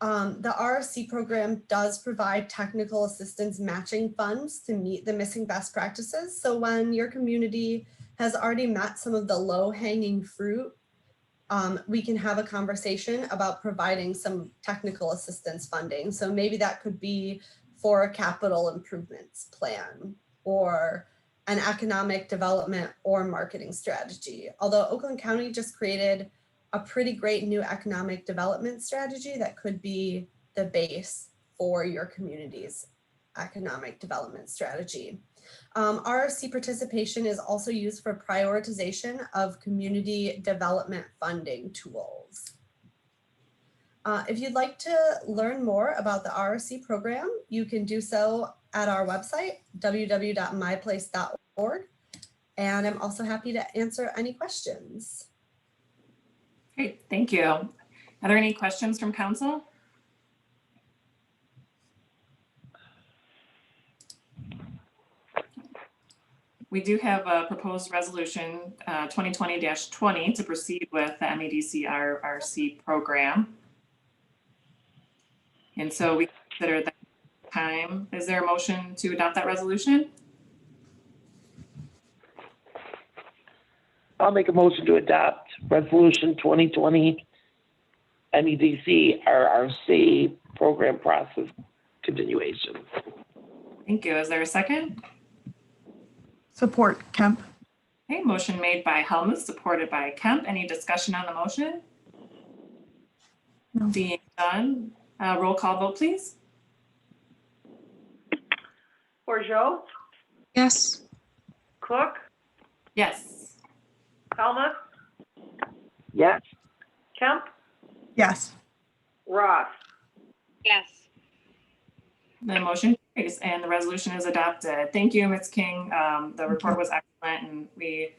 The RRC program does provide technical assistance matching funds to meet the missing best practices. So when your community has already met some of the low-hanging fruit, we can have a conversation about providing some technical assistance funding. So maybe that could be for a capital improvements plan or an economic development or marketing strategy. Although Oakland County just created a pretty great new economic development strategy that could be the base for your community's economic development strategy. RRC participation is also used for prioritization of community development funding tools. If you'd like to learn more about the RRC program, you can do so at our website, www.myplace.org. And I'm also happy to answer any questions. Great, thank you. Are there any questions from council? We do have a proposed resolution 2020-20 to proceed with the MEDC RRC program. And so we consider that time. Is there a motion to adopt that resolution? I'll make a motion to adopt resolution 2020-20. NEDC RRC program process continuation. Thank you. Is there a second? Support Kemp. Okay, motion made by Helmuth, supported by Kemp. Any discussion on the motion? No. Being done, roll call vote, please. Borjo, Yes. Cook, Yes. Helmut, Yes. Kemp, Yes. Ross. Yes. The motion carries and the resolution is adopted. Thank you, Ms. King. The report was excellent and we're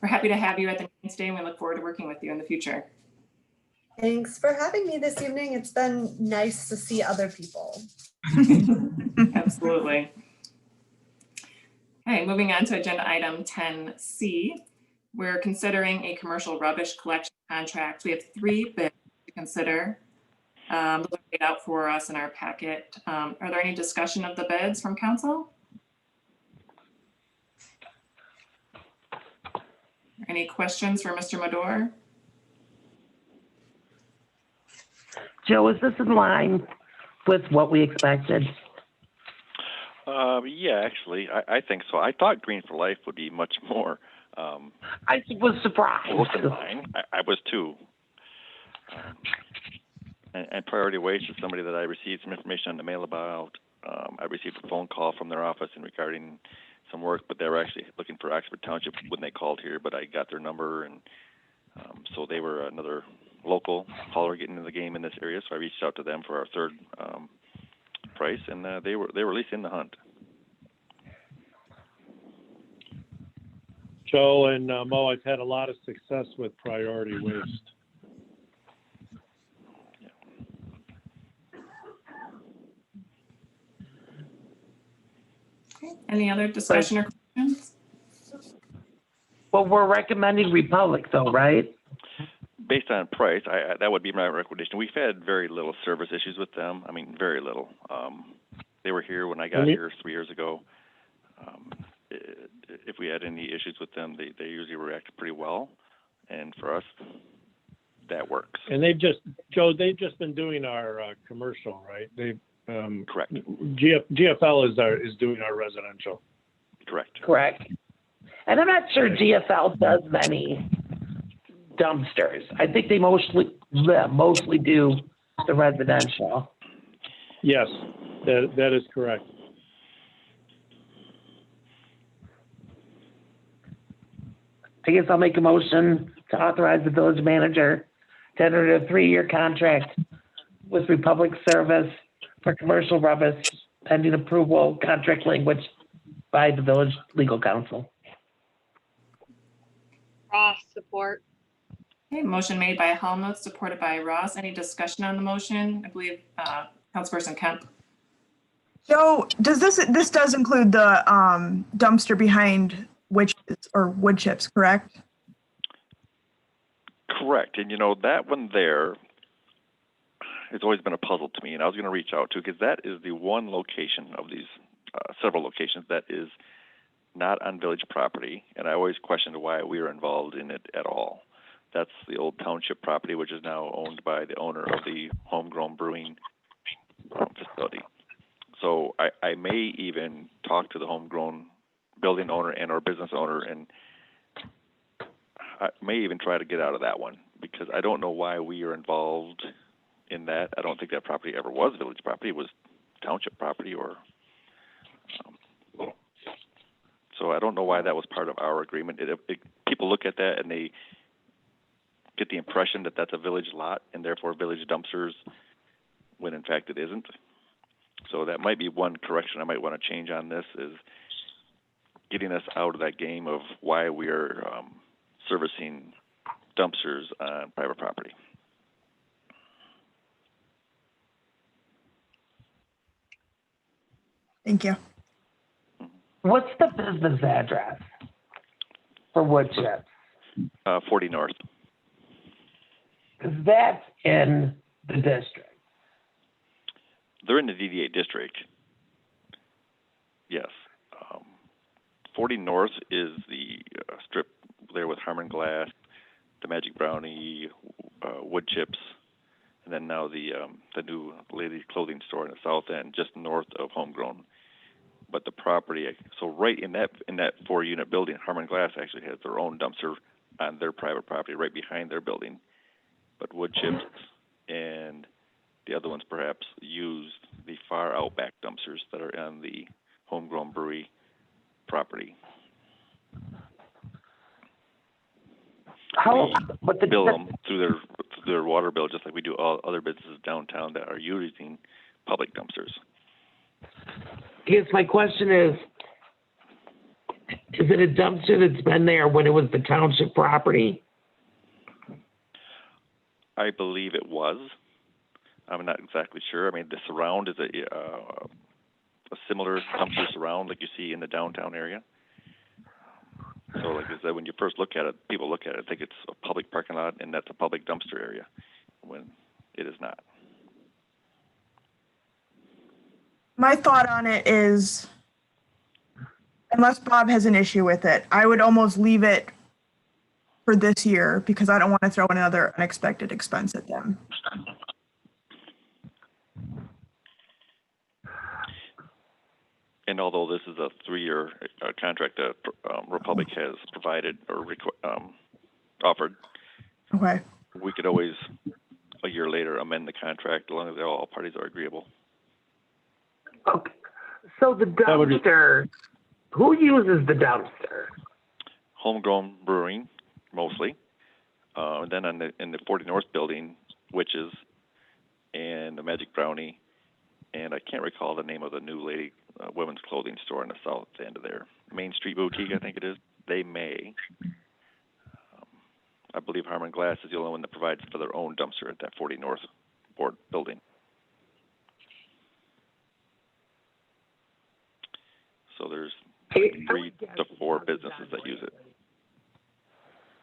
happy to have you at the meeting today and we look forward to working with you in the future. Thanks for having me this evening. It's been nice to see other people. Absolutely. Okay, moving on to agenda item 10C. We're considering a commercial rubbish collection contract. We have 3 bids to consider. Those are laid out for us in our packet. Are there any discussion of the bids from council? Any questions for Mr. Madore? Joe, is this in line with what we expected? Yeah, actually, I think so. I thought Green for Life would be much more I was surprised. close in line. I was too. And Priority Waste is somebody that I received some information on the mail about. I received a phone call from their office regarding some work, but they were actually looking for Oxford Township when they called here, but I got their number, and so they were another local caller getting into the game in this area, so I reached out to them for our third price, and they were at least in the hunt. Joe and Mo, I've had a lot of success with Priority Waste. Any other discussion or questions? Well, we're recommending Republic though, right? Based on price, that would be my recommendation. We've had very little service issues with them. I mean, very little. They were here when I got here 3 years ago. If we had any issues with them, they usually react pretty well. And for us, that works. And they've just been doing our commercial, right? They Correct. GFL is doing our residential. Correct. Correct. And I'm not sure GFL does many dumpsters. I think they mostly do the residential. Yes, that is correct. I guess I'll make a motion to authorize the village manager to enter a 3-year contract with Republic Service for commercial rubbish pending approval contract language by the village legal counsel. Ross, support. Okay, motion made by Helmuth, supported by Ross. Any discussion on the motion? I believe Councilperson Kemp. Joe, this does include the dumpster behind witches or wood chips, correct? Correct. And that one there has always been a puzzle to me, and I was going to reach out to, because that is the one location of these several locations that is not on village property, and I always questioned why we were involved in it at all. That's the old township property, which is now owned by the owner of the Homegrown Brewing facility. So I may even talk to the Homegrown building owner and or business owner, and I may even try to get out of that one, because I don't know why we are involved in that. I don't think that property ever was village property. It was township property, or so I don't know why that was part of our agreement. People look at that and they get the impression that that's a village lot and therefore village dumpsters, when in fact it isn't. So that might be one correction I might want to change on this, is getting us out of that game of why we are servicing dumpsters on private property. Thank you. What's the business address for wood chips? 40 North. Because that's in the district. They're in the DD8 district. Yes. 40 North is the strip there with Harmon Glass, the Magic Brownie, wood chips. and then now the new ladies' clothing store in the south end, just north of Homegrown. But the property, so right in that 4-unit building, Harmon Glass actually has their own dumpster on their private property, right behind their building. But Wood Chips and the other ones perhaps use the far outback dumpsters that are on the Homegrown Brewery property. But the Bill them through their water bill, just like we do all other businesses downtown that are using public dumpsters. I guess my question is it a dumpster that's been there when it was the township property? I believe it was. I'm not exactly sure. I mean, the surround is a similar dumpster surround like you see in the downtown area. So like I said, when you first look at it, people look at it, think it's a public parking lot and that's a public dumpster area, when it is not. My thought on it is, unless Bob has an issue with it, I would almost leave it for this year because I don't want to throw another unexpected expense at them. And although this is a 3-year contract that Republic has provided or offered, Okay. we could always, a year later, amend the contract as long as all parties are agreeable. Okay. So the dumpster, who uses the dumpster? Homegrown Brewing, mostly. And then in the 40 North building, Witches and the Magic Brownie, and I can't recall the name of the new lady women's clothing store in the south end of there. Main Street Boutique, I think it is. They may. I believe Harmon Glass is the only one that provides for their own dumpster at that 40 North board building. So there's 3 to 4 businesses that use it.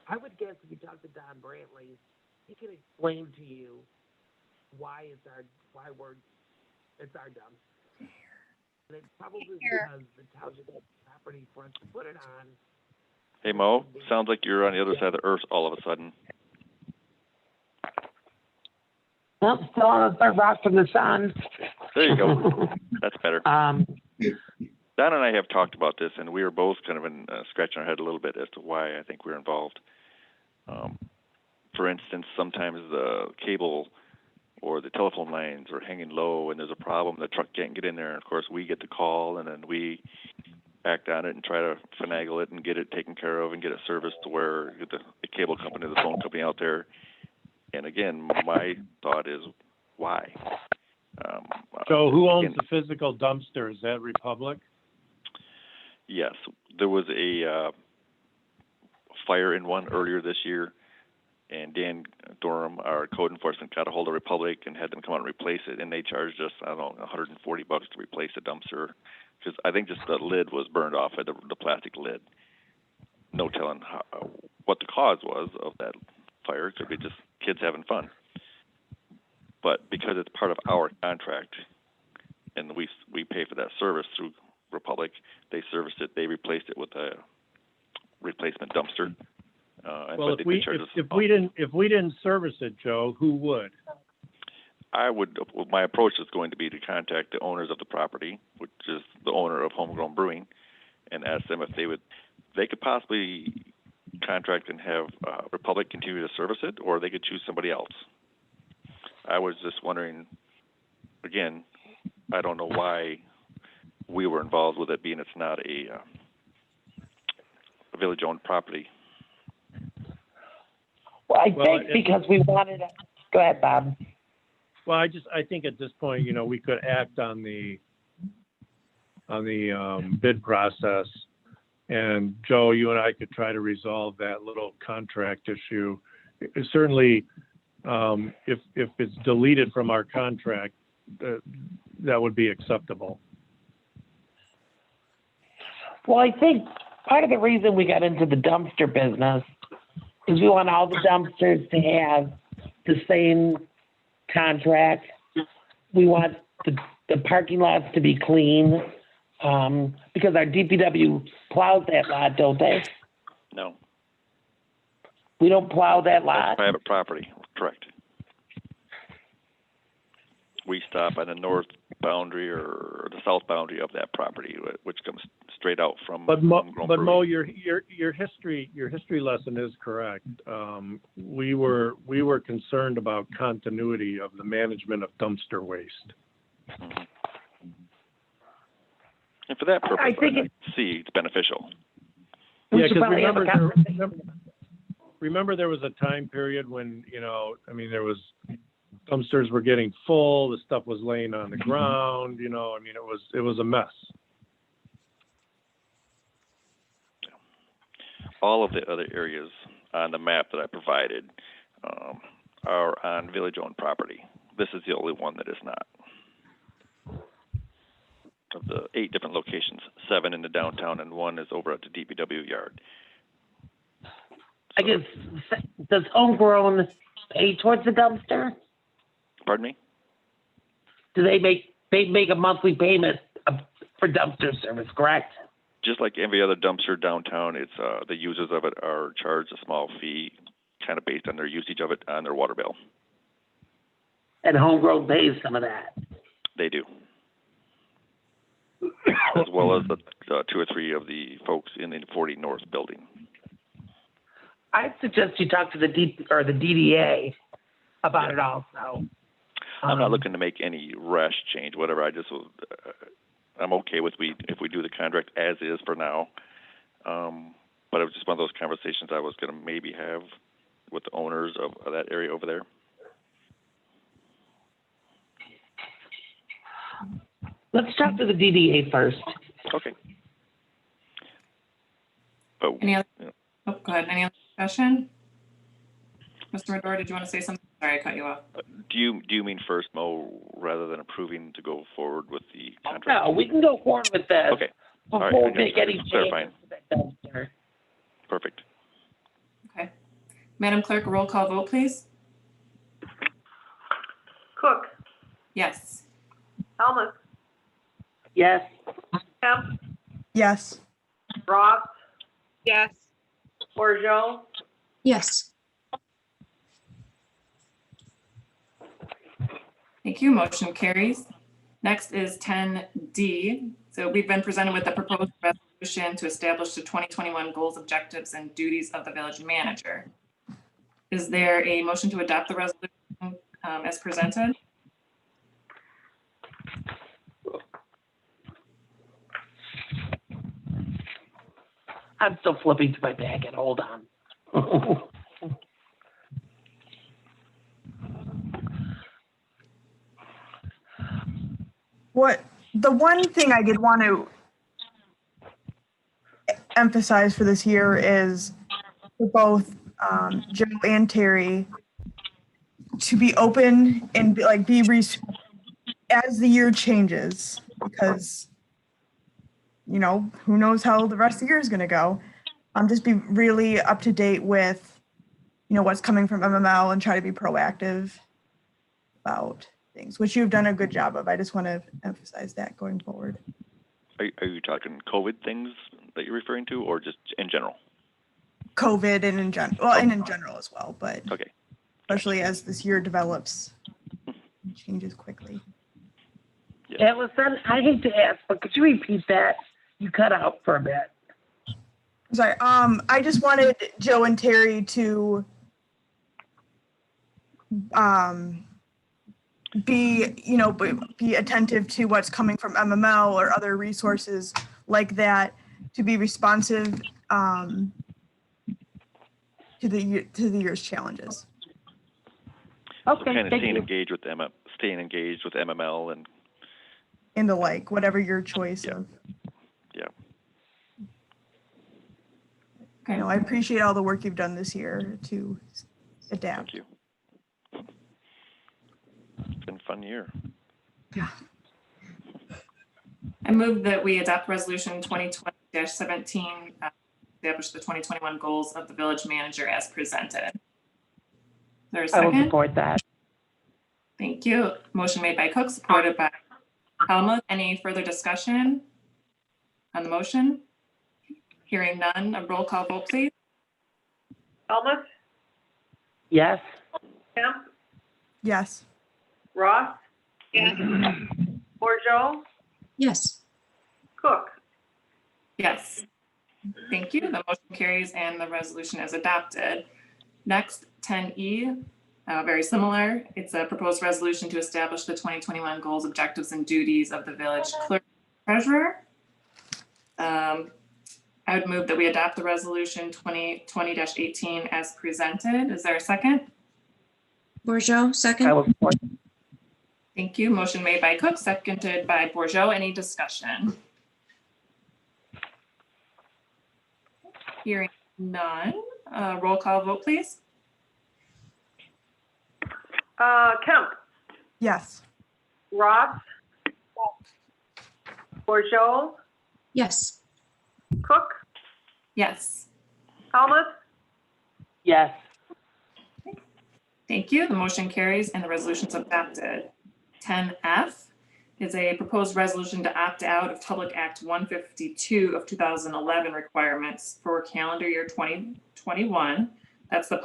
I would guess if you talk to Don Brantley, he can explain to you why it's our dumpster. And it's probably because the township has property for us to put it on. Hey Mo, sounds like you're on the other side of the earth all of a sudden. Well, still on the third rock from the sun. There you go. That's better. Don and I have talked about this, and we were both kind of scratching our head a little bit as to why I think we're involved. For instance, sometimes the cable or the telephone lines are hanging low, and there's a problem. The truck can't get in there, and of course we get the call, and then we act on it and try to finagle it and get it taken care of and get it serviced to where the cable company, the phone company out there. And again, my thought is why? So who owns the physical dumpster? Is that Republic? Yes, there was a fire in one earlier this year, and Dan Durham, our code enforcement, got a hold of Republic and had them come out and replace it, and they charged us, I don't know, $140 to replace the dumpster, because I think just the lid was burned off, the plastic lid. No telling what the cause was of that fire. It could be just kids having fun. But because it's part of our contract, and we pay for that service through Republic, they serviced it, they replaced it with a replacement dumpster. Well, if we didn't service it, Joe, who would? My approach is going to be to contact the owners of the property, which is the owner of Homegrown Brewing, and ask them if they could possibly contract and have Republic continue to service it, or they could choose somebody else. I was just wondering, again, I don't know why we were involved with it, being it's not a village-owned property. Well, I think because we wanted to. Go ahead, Bob. Well, I think at this point, we could act on the bid process, and Joe, you and I could try to resolve that little contract issue. Certainly, if it's deleted from our contract, that would be acceptable. Well, I think part of the reason we got into the dumpster business is we want all the dumpsters to have the same contract. We want the parking lots to be clean, because our DPW plows that lot, don't they? No. We don't plow that lot. Private property, correct. we stop on the north boundary or the south boundary of that property, which comes straight out from. But Mo, Homegrown but Mo, Brewery. your history lesson is correct. We were concerned about continuity of the management of dumpster waste. Mhm. And for that purpose, I think I see it's beneficial. We Yeah, should because probably have a conversation. remember there was a time period when, there was dumpsters were getting full, the stuff was laying on the ground, it was a mess. All of the other areas on the map that I provided are on village-owned property. This is the only one that is not. Of the 8 different locations, 7 in the downtown and 1 is over at the DPW yard. I guess, does Homegrown pay towards the dumpster? Pardon me? Do they make a monthly payment for dumpster service, correct? Just like every other dumpster downtown, it's the users of it are charged a small fee, kind of based on their usage of it on their water bill. And Homegrown pays some of that. They do. As well as the 2 or 3 of the folks in the 40 North building. I suggest you talk to the DDA about it also. I'm not looking to make any rash change, whatever. I just, I'm okay with if we do the contract as is for now. But it was just one of those conversations I was going to maybe have with the owners of that area over there. Let's talk to the DDA first. Okay. Oh, Any other, yeah. oh, go ahead. Any other discussion? Mr. Medora, did you want to say something? Sorry, I cut you off. Do you mean first, Mo, rather than approving to go forward with the contract? No, we can go forward with this. Okay. All right, Before I we make got any you. changes Clarifying. to that dumpster. Perfect. Okay. Madam Clerk, roll call vote, please. Cook, Yes. Helmut, Yes, Kemp, Yes. Ross, Yes. Borjo, Yes. Thank you. Motion carries. Next is 10D. So we've been presented with the proposed resolution to establish the 2021 goals, objectives, and duties of the village manager. Is there a motion to adopt the resolution as presented? I'm still flipping to my packet. Hold on. The one thing I did want to emphasize for this year is for both Joe and Terry to be open and as the year changes, because who knows how the rest of the year is going to go. Just be really up to date with what's coming from MML and try to be proactive about things, which you've done a good job of. I just want to emphasize that going forward. Are you talking COVID things that you're referring to, or just in general? COVID and in general, well, and in general as well, but Okay. especially as this year develops, it changes quickly. Yeah, listen, I hate to ask, but could you repeat that? You cut out for a bit. Sorry. I just wanted Joe and Terry to be attentive to what's coming from MML or other resources like that, to be responsive to the year's challenges. Okay, So kind of thank staying you. engaged with MML and And the like, whatever your choice of. yeah. Okay. I appreciate all the work you've done this year to adapt. Thank you. It's been a fun year. I move that we adopt resolution 2020-17, establish the 2021 goals of the village manager as presented. Is there a I will second? support that. Thank you. Motion made by Cook, supported by Helmut. Any further discussion on the motion? Hearing none, a roll call vote, please. Helmut, Yes, Kemp, Yes. Ross, Yes. Borjo, Yes. Cook. Yes. Thank you. The motion carries and the resolution is adopted. Next, 10E, very similar. It's a proposed resolution to establish the 2021 goals, objectives, and duties of the village clerk treasurer. I would move that we adopt the resolution 2020-18 as presented. Is there a second? Borjo, I second. will support. Thank you. Motion made by Cook, seconded by Bourgeot. Any discussion? Hearing none. Roll call vote, please. Kemp, Yes. Ross, Borjo, Yes. Cook, Yes. Helmut, Yes. Thank you. The motion carries and the resolution is adopted. 10F is a proposed resolution to opt out of Public Act 152 of 2011 requirements for calendar year 2021. That's the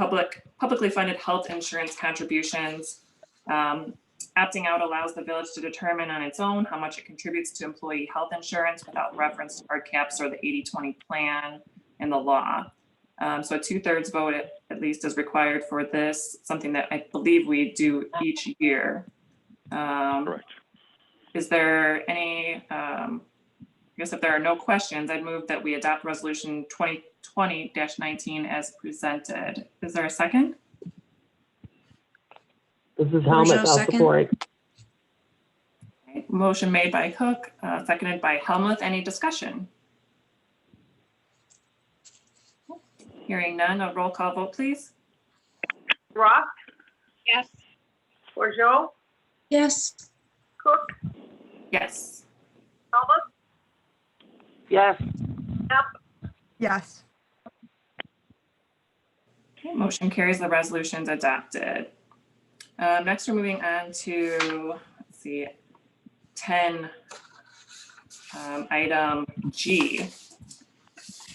publicly funded health insurance contributions. Opting out allows the village to determine on its own how much it contributes to employee health insurance without reference to hard caps or the 80-20 plan in the law. So a 2/3 vote at least is required for this, something that I believe we do each year. Correct. Is there any, I guess if there are no questions, I'd move that we adopt resolution 2020-19 as presented. Is there a second? This is Helmut. Borjo, I'll second. support. Okay, motion made by Cook, seconded by Helmuth. Any discussion? Hearing none, a roll call vote, please. Ross, Yes. Borjo, Yes. Cook, Yes. Helmut, Yes. Yes. Okay, motion carries. The resolution's adopted. Next, we're moving on to, let's see, 10, item G.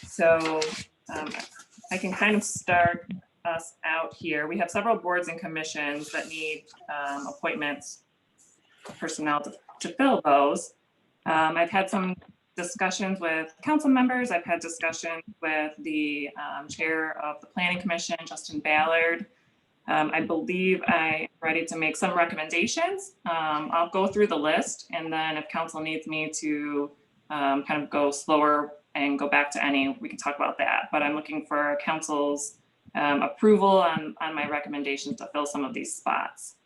So I can kind of start us out here. We have several boards and commissions that need appointments, personnel to fill those. I've had some discussions with council members. I've had discussions with the chair of the planning commission, Justin Ballard. I believe I'm ready to make some recommendations. I'll go through the list, and then if council needs me to kind of go slower and go back to any, we can talk about that. But I'm looking for council's approval on my recommendations to fill some of these spots.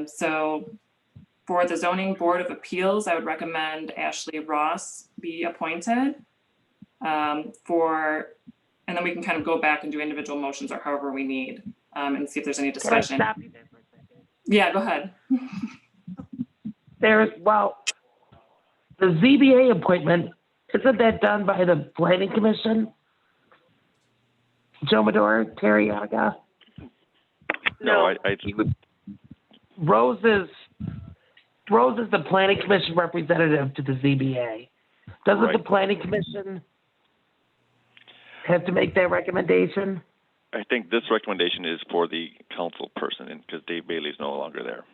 So for the Zoning Board of Appeals, I would recommend Ashley Ross be appointed. And then we can kind of go back and do individual motions or however we need, and see if there's any Can I discussion. stop you there for a second? Yeah, go ahead. The ZBA appointment, isn't that done by the planning commission? Joe Madore, Terry Yaga? No, I Rose is the planning commission representative to the ZBA. Doesn't the Right. planning commission have to make that recommendation? I think this recommendation is for the council person, because Dave Bailey is no longer there.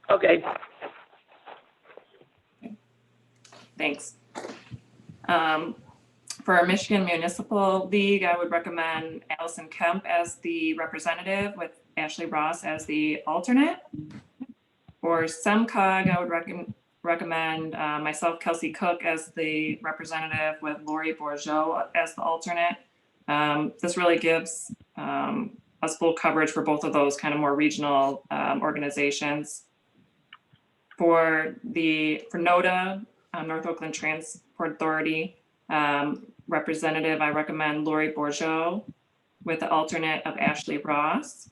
Okay. Thanks. For our Michigan Municipal League, I would recommend Allison Kemp as the representative with Ashley Ross as the alternate. For SEMCOG, I would recommend myself, Kelsey Cook, as the representative with Lori Bourgeot as the alternate. This really gives us full coverage for both of those kind of more regional organizations. For NODA, North Oakland Transport Authority representative, I recommend Lori Bourgeot with the alternate of Ashley Ross.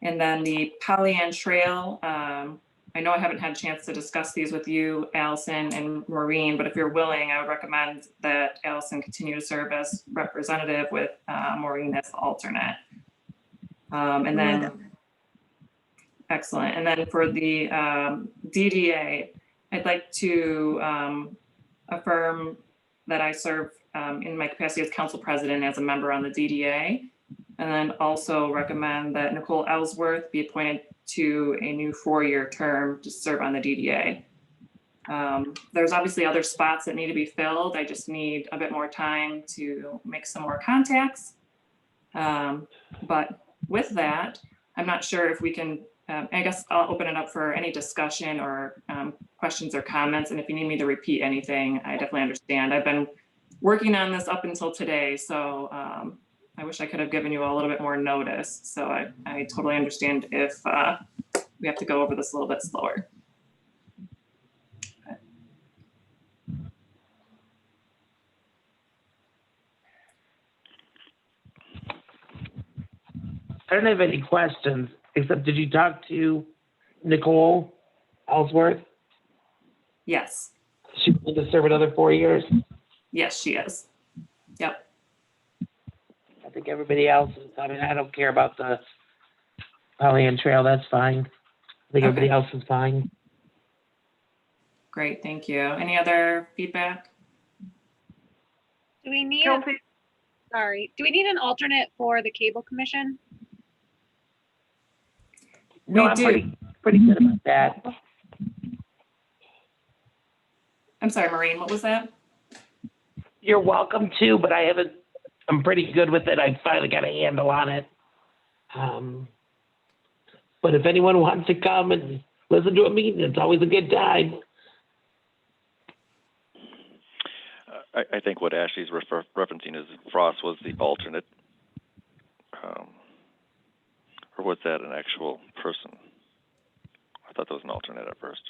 And then the Pollyant Trail, I know I haven't had a chance to discuss these with you, Allison and Maureen, but if you're willing, I would recommend that Allison continue to serve as representative with Maureen as the alternate. And then, excellent. And then for the DDA, I'd like to affirm that I serve in my capacity as council president as a member on the DDA. And then also recommend that Nicole Ellsworth be appointed to a new 4-year term to serve on the DDA. There's obviously other spots that need to be filled. I just need a bit more time to make some more contacts. But with that, I'm not sure if we can, I guess I'll open it up for any discussion or questions or comments. And if you need me to repeat anything, I definitely understand. I've been working on this up until today, so I wish I could have given you a little bit more notice. So I totally understand if we have to go over this a little bit slower. I don't have any questions, except did you talk to Nicole Ellsworth? Yes, She wanted to serve another 4 years. yes, she is. Yep. I think everybody else is, I mean, I don't care about the Pollyant Trail, that's fine. I think everybody Okay. else is fine. Great, thank you. Any other feedback? Do we need, Kelsey, do we need an alternate for the cable commission? No, We I'm do. pretty good about that. I'm sorry, Maureen, what was that? You're welcome to, but I'm pretty good with it. I finally got a handle on it. But if anyone wants to come and listen to a meeting, it's always a good time. I think what Ashley's referencing is Frost was the alternate. Or was that an actual person? I thought that was an alternate at first.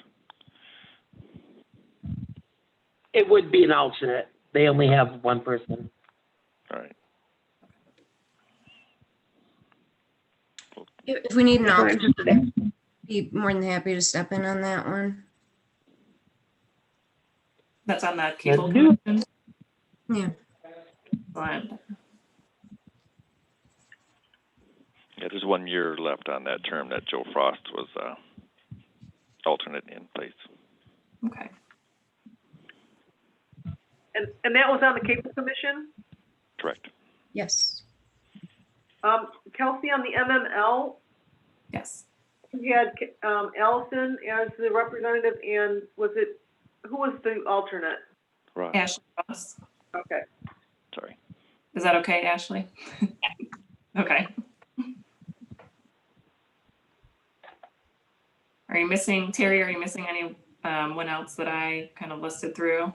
It would be an alternate. They only have one person. All right. If we need an If we're alternate, interested in- be more than happy to step in on that one. That's on the cable Let's do it. commission? Yeah. Excellent. Yeah, there's 1 year left on that term that Joe Frost was alternate in place. Okay. and that was on the cable commission? Correct. Yes. Kelsey, on the MML, Yes. you had Allison as the representative, and who was the alternate? Right. Ashley Ross. Okay. Sorry. Is that okay, Ashley? Okay. Are you missing, Terry, are you missing anyone else that I kind of listed through?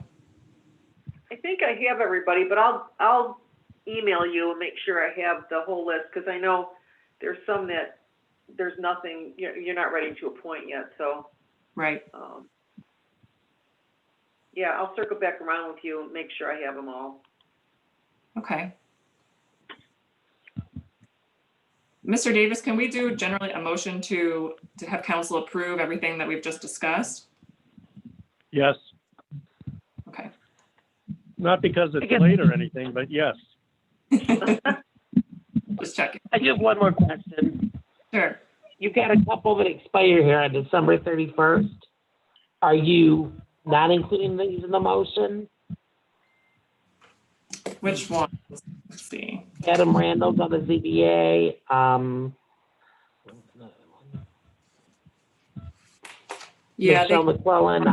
I think I have everybody, but I'll email you and make sure I have the whole list, because I know there's some that there's nothing, you're not ready to appoint yet, so. Right. Yeah, I'll circle back around with you and make sure I have them all. Okay. Mr. Davis, can we do generally a motion to have council approve everything that we've just discussed? Yes, Okay. not because it's late or anything, but yes. Just checking. I do have one more question. Sure. You've got a couple that expire here on December 31st. Are you not including these in the motion? Which one? Let's see. Adam Randall's on the ZBA. Yeah, Michelle McClellan,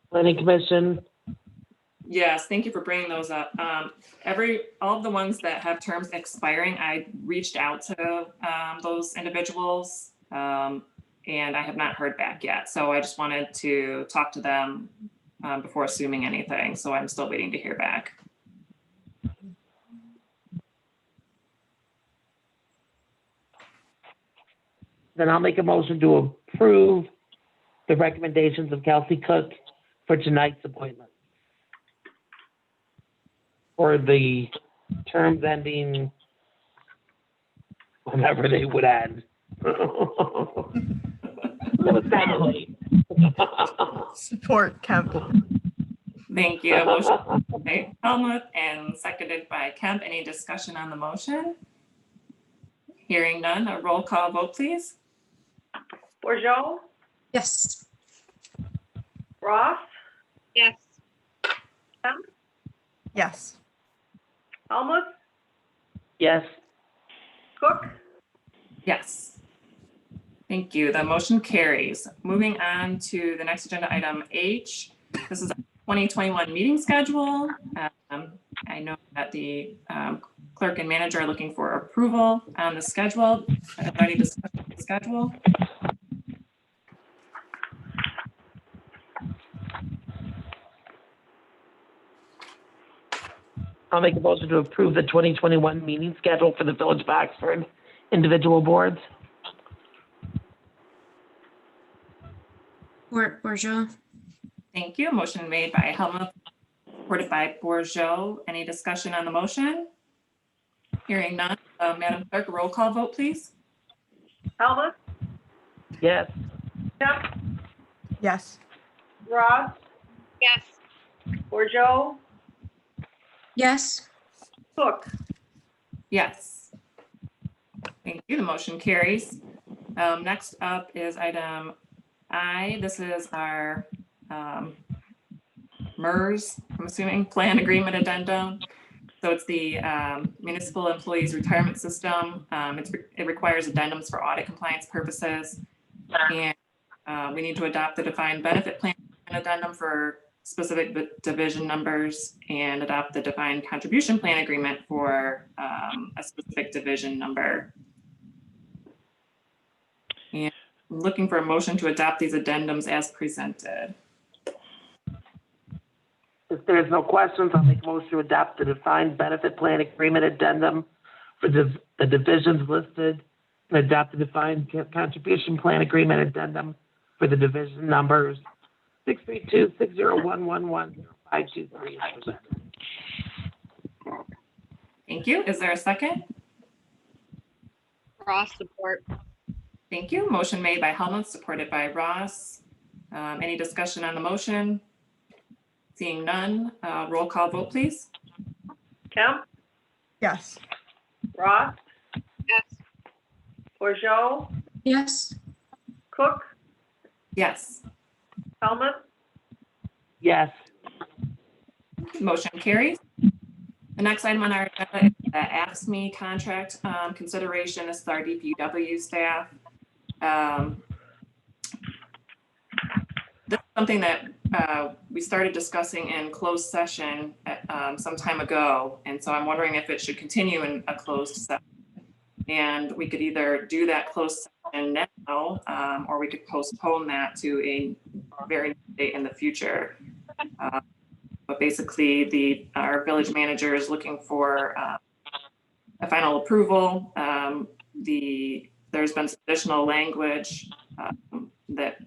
Planning Commission. yes, thank you for bringing those up. All of the ones that have terms expiring, I reached out to those individuals, and I have not heard back yet. So I just wanted to talk to them before assuming anything. So I'm still waiting to hear back. Then I'll make a motion to approve the recommendations of Kelsey Cook for tonight's appointment. For the terms ending whenever they would end. That was kind of late. Support Kemp. Thank you. Motion by Helmut and seconded by Kemp. Any discussion on the motion? Hearing none, a roll call vote, please. Bourgeois, Yes. Ross, Yes. Kemp, Yes. Helmut, Yes, Cook, Yes. Thank you. The motion carries. Moving on to the next agenda item H. This is a 2021 meeting schedule. I know that the clerk and manager are looking for approval on the schedule. I've already discussed the schedule. I'll make a motion to approve the 2021 meeting schedule for the Village of Oxford individual boards. Bourgeois. Thank you. Motion made by Helmut, supported by Bourgeot. Any discussion on the motion? Hearing none. Madam Clerk, roll call vote, please. Helmut, Yes. Kemp, Yes. Ross, Yes. Borjo, Yes. Cook. Yes. Thank you. The motion carries. Next up is item I. This is our MERS, I'm assuming, Plan Agreement Addendum. So it's the Municipal Employees Retirement System. It requires addendums for audit compliance purposes. And we need to adopt the defined benefit plan addendum for specific division numbers and adopt the defined contribution plan agreement for a specific division number. And I'm looking for a motion to adopt these addendums as presented. If there's no questions, I'll make a motion to adopt the defined benefit plan agreement addendum for the divisions listed and adopt the defined contribution plan agreement addendum for the division numbers 632-60111-0523 as presented. Thank you. Is there a second? Ross, support. Thank you. Motion made by Helmut, supported by Ross. Any discussion on the motion? Seeing none, roll call vote, please. Kemp, Yes. Ross, Yes. Borjo, Yes. Cook, Yes. Helmut, Yes. Motion carries. The next item on our agenda is the AFSCME contract consideration. This is our DPW staff. This is something that we started discussing in closed session some time ago. And so I'm wondering if it should continue in a closed session. And we could either do that closed session now, or we could postpone that to a very date in the future. But basically, our village manager is looking for a final approval. There's been some additional language that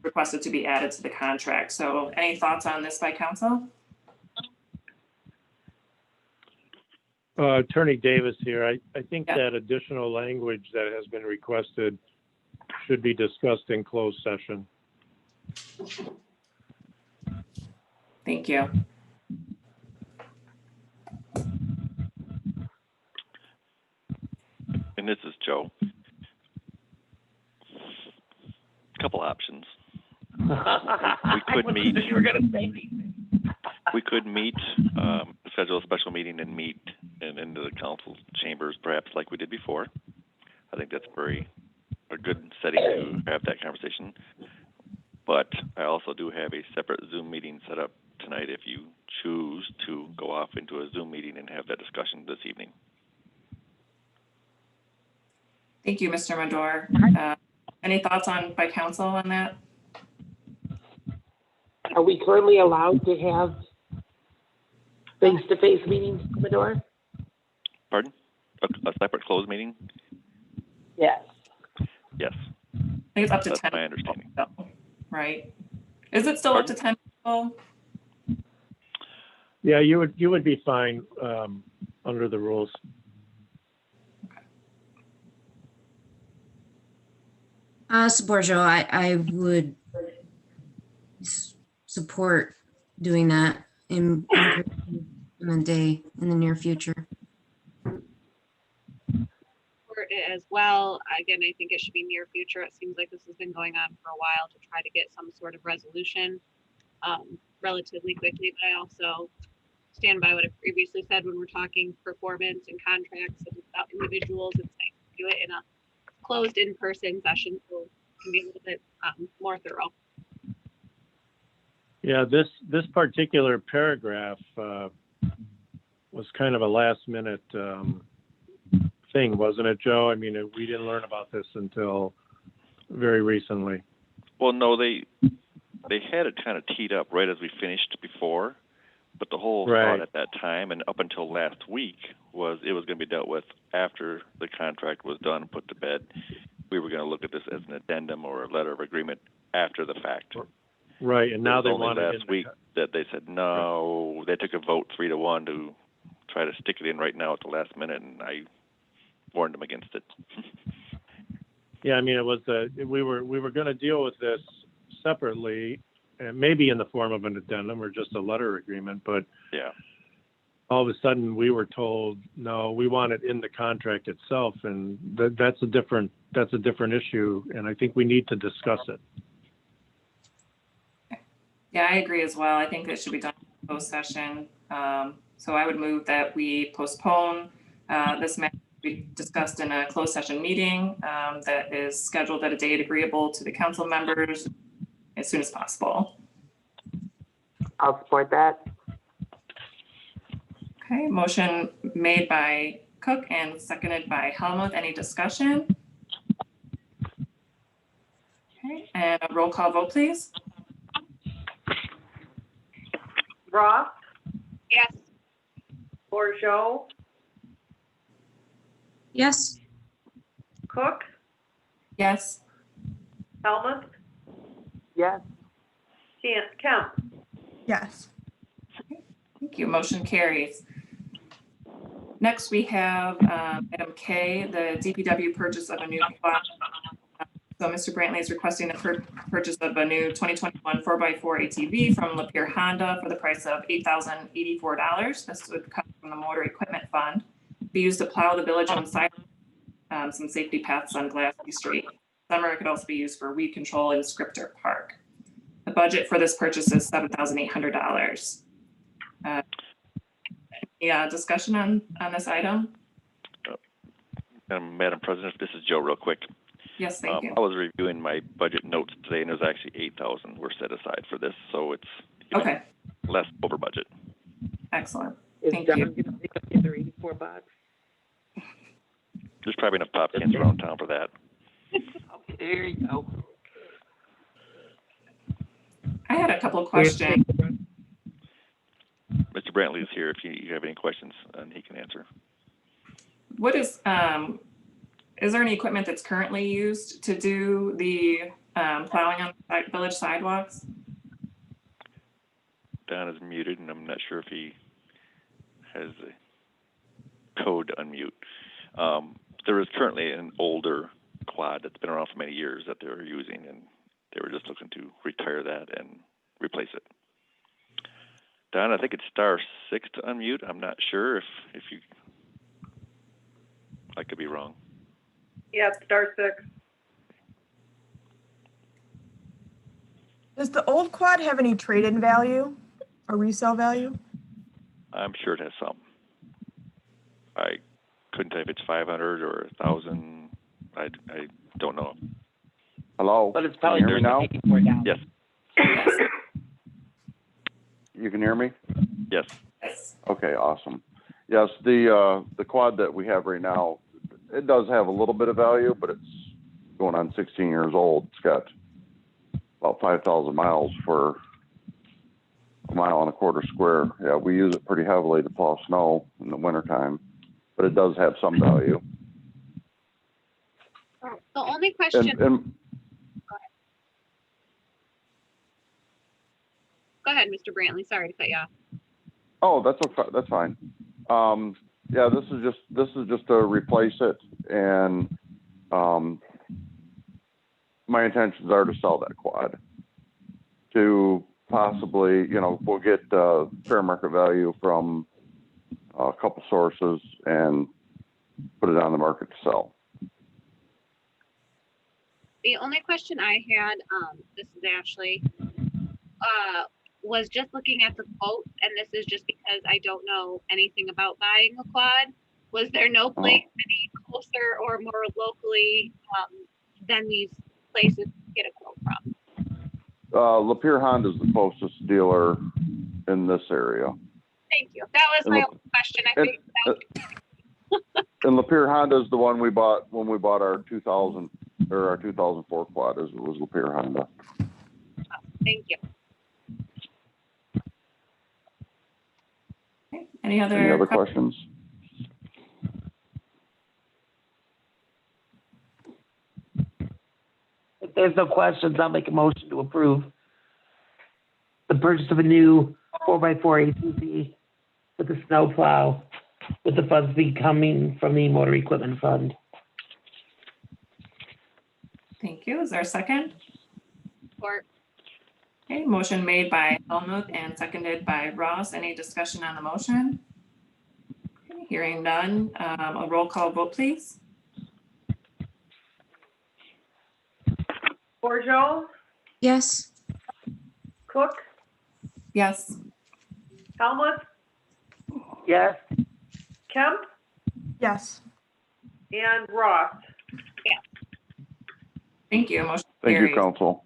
requested to be added to the contract. So any thoughts on this by council? Attorney Davis here. I think Yeah. that additional language that has been requested should be discussed in closed session. Thank you. And this is Joe. Couple options. We could meet. You were gonna say anything. We could meet, schedule a special meeting and meet into the council chambers, perhaps like we did before. I think that's a good setting to have that conversation. But I also do have a separate Zoom meeting set up tonight if you choose to go off into a Zoom meeting and have that discussion this evening. Thank you, Mr. Madore. Any thoughts by council on that? Are we currently allowed to have face-to-face meetings, Commodore? Pardon? A separate closed meeting? Yes. Yes, I think it's up to that's 10. my understanding. people, right? Is it still up to 10 people? Yeah, you would be fine under the rules. Bourgeois, I would support doing that in the near future. Support it as well. Again, I think it should be near future. It seems like this has been going on for a while to try to get some sort of resolution relatively quickly. But I also stand by what I previously said when we're talking performance and contracts and about individuals. It's nice to do it in a closed in-person session, so it can be a little bit more thorough. Yeah, this particular paragraph was kind of a last minute thing, wasn't it, Joe? I mean, we didn't learn about this until very recently. Well, no, they had it kind of teed up right as we finished before, but the whole Right. thought at that time and up until last week was it was going to be dealt with after the contract was done and put to bed. We were going to look at this as an addendum or a letter of agreement after the fact. Right, and now It they was only want it in last the week that they said no. They took a vote 3-1 to try to stick it in right now at the last minute, and I warned them against it. Yeah, I mean, it was we were going to deal with this separately, and maybe in the form of an addendum or just a letter agreement. But Yeah. all of a sudden, we were told, no, we want it in the contract itself, and that's a different issue, and I think we need to discuss it. Yeah, I agree as well. I think it should be done in closed session. So I would move that we postpone this matter to be discussed in a closed session meeting that is scheduled at a date agreeable to the council members as soon as possible. I'll support that. Okay, motion made by Cook and seconded by Helmuth. Any discussion? Okay, and a roll call vote, please. Ross, Yes. Borjo, Yes, Cook, Yes. Helmut, Yes. Kemp. Yes. Thank you. Motion carries. Next, we have item K, the DPW purchase of a new quad. So Mr. Brantley is requesting the purchase of a new 2021 4x4 ATV from Lapeer Honda for the price of $8,084. This would come from the Motor Equipment Fund, be used to plow the village-owned side, some safety paths on Glassy Street. Summer, it could also be used for weed control in Scripter Park. The budget for this purchase is $7,800. Yeah, discussion on this item? Madam President, this is Joe real quick. Yes, thank you. I was reviewing my budget notes today, and there's actually 8,000 were set aside for this, so it's even Okay, less over budget. excellent. Is Thank John you. gonna pick up the other $84? There's probably enough pop cans around town for that. Okay, there you go. I had a couple of questions. Mr. Brantley is here if you have any questions, and he can answer. What is there any equipment that's currently used to do the plowing on village sidewalks? Don is muted, and I'm not sure if he has a code to unmute. There is currently an older quad that's been around for many years that they're using, and they were just looking to retire that and replace it. Don, I think it's *6 to unmute. I'm not sure if you. I could be wrong. Yeah, *6. Does the old quad have any trade-in value or resale value? I'm sure it has some. I couldn't tell you if it's 500 or 1,000. I don't know. Hello? But it's Can probably you hear me now? $84. Yes. You can hear me? Yes. Yes. Okay, awesome. Yes, the quad that we have right now, it does have a little bit of value, but it's going on 16 years old. It's got about 5,000 miles for a 1.25 square. Yeah, we use it pretty heavily to plow snow in the wintertime, but it does have some value. The only question, And go ahead, Mr. Brantley, sorry to cut you off. oh, that's okay. That's fine. Yeah, this is just to replace it, and my intentions are to sell that quad to possibly, we'll get fair market value from a couple sources and put it on the market to sell. The only question I had, this is Ashley, was just looking at the quote, and this is just because I don't know anything about buying a quad. Was there no place any closer or more locally than these places to get a quote from? Lapeer Honda is the closest dealer in this area. Thank you. That was my only question. I figured that. And Lapeer Honda is the one we bought when we bought our 2000 or our 2004 quad. It was Lapeer Honda. Thank you. Okay. Any other questions? If there's no questions, I'll make a motion to approve the purchase of a new 4x4 ATV with a snow plow, with the funds being coming from the motor equipment fund. Thank you. Is there a second? Or Okay, motion made by Helmuth and seconded by Ross. Any discussion on the motion? Okay, hearing none, a roll call vote, please. Borjo, Yes. Cook, Yes. Helmut, Yes, Kemp, Yes. and Ross. Thank you. Motion Thank you, carries. council.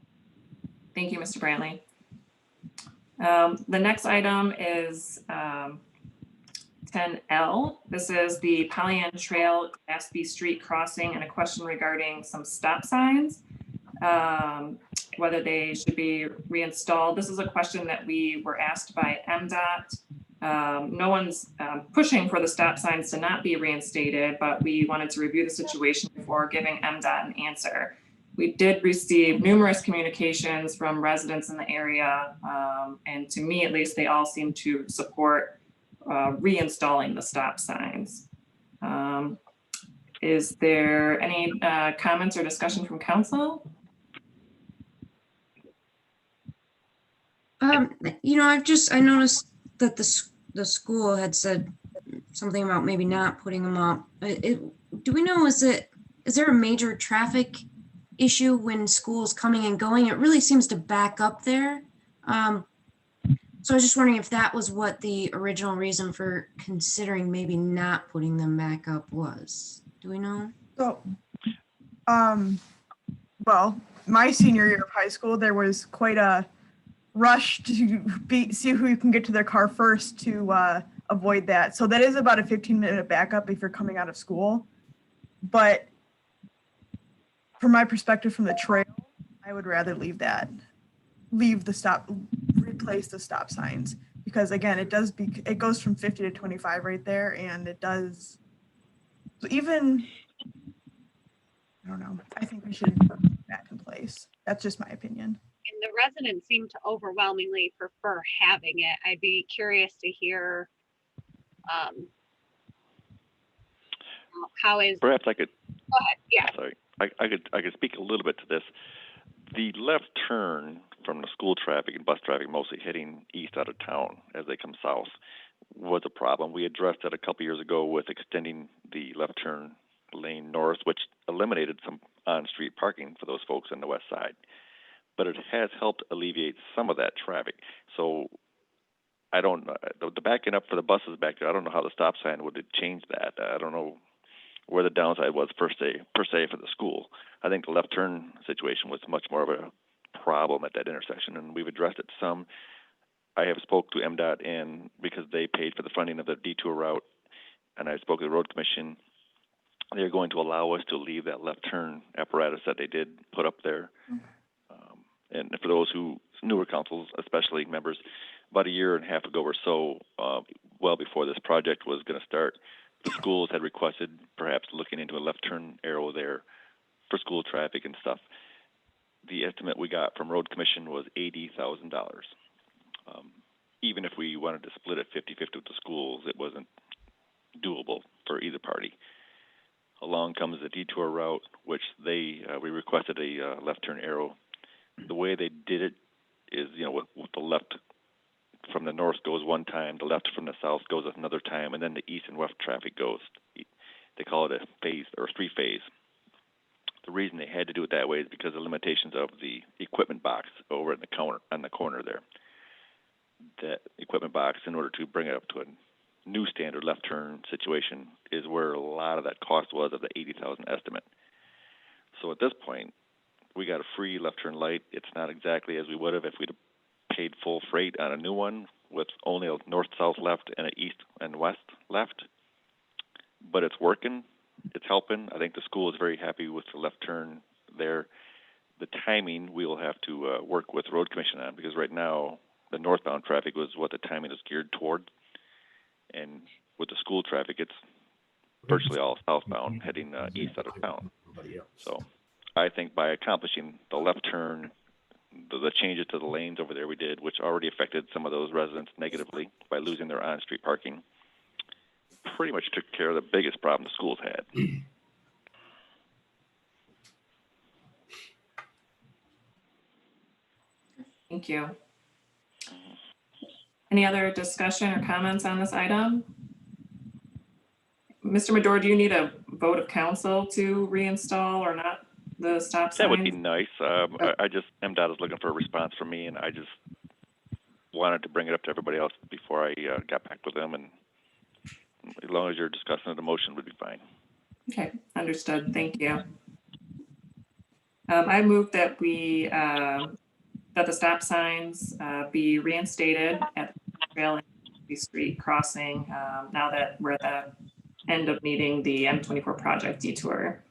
Thank you, Mr. Brantley. The next item is 10L. This is the Pollyant Trail Ashby Street crossing and a question regarding some stop signs, whether they should be reinstalled. This is a question that we were asked by MDOT. No one's pushing for the stop signs to not be reinstated, but we wanted to review the situation before giving MDOT an answer. We did receive numerous communications from residents in the area, and to me at least, they all seem to support reinstalling the stop signs. Is there any comments or discussion from council? I noticed that the school had said something about maybe not putting them up. Do we know, is there a major traffic issue when school's coming and going? It really seems to back up there. So I was just wondering if that was what the original reason for considering maybe not putting them back up was. Do we know? So, well, my senior year of high school, there was quite a rush to see who can get to their car first to avoid that. So that is about a 15-minute backup if you're coming out of school. But from my perspective from the trail, I would rather replace the stop signs, because again, it goes from 50 to 25 right there, and it does. So even, I don't know, I think we should put it back in place. That's just my opinion. And the residents seem to overwhelmingly prefer having it. I'd be curious to hear how is. Perhaps I could. Go ahead. Yeah. Sorry, I could speak a little bit to this. The left turn from the school traffic and bus traffic, mostly heading east out of town as they come south, was a problem. We addressed that a couple years ago with extending the left turn lane north, which eliminated some on-street parking for those folks on the west side. But it has helped alleviate some of that traffic. So I don't know, the backing up for the buses back there, I don't know how the stop sign would have changed that. I don't know where the downside was per se for the school. I think the left turn situation was much more of a problem at that intersection, and we've addressed it some. I have spoke to MDOT, and because they paid for the funding of the detour route, and I spoke to the road commission, they're going to allow us to leave that left turn apparatus that they did put up there. And for those who newer councils, especially members, about a year and a half ago or so, well before this project was going to start, the schools had requested perhaps looking into a left turn arrow there for school traffic and stuff. The estimate we got from road commission was $80,000. Even if we wanted to split it 50-50 with the schools, it wasn't doable for either party. Along comes the detour route, which we requested a left turn arrow. The way they did it is, with the left from the north goes one time, the left from the south goes another time, and then the east and west traffic goes. They call it a phase or three-phase. The reason they had to do it that way is because of the limitations of the equipment box over on the corner there. That equipment box, in order to bring it up to a new standard left turn situation is where a lot of that cost was of the 80,000 estimate. So at this point, we got a free left turn light. It's not exactly as we would have if we'd have paid full freight on a new one with only a north-south left and an east and west left. But it's working. It's helping. I think the school is very happy with the left turn there. The timing we will have to work with Road Commission on, because right now the northbound traffic was what the timing is geared toward. And with the school traffic, it's virtually all southbound heading east out of town. So I think by accomplishing the left turn, the changes to the lanes over there we did, which already affected some of those residents negatively by losing their on-street parking, pretty much took care of the biggest problem the schools had. Thank you. Any other discussion or comments on this item? Mr. Madore, do you need a vote of council to reinstall or not the stop signs? That would be nice. I just, MDOT is looking for a response from me, and I just wanted to bring it up to everybody else before I got back with them. And as long as you're discussing it, the motion would be fine. Okay, understood. Thank you. I move that we, that the stop signs be reinstated at the Trail and Street crossing now that we're at the end of needing the M24 project detour.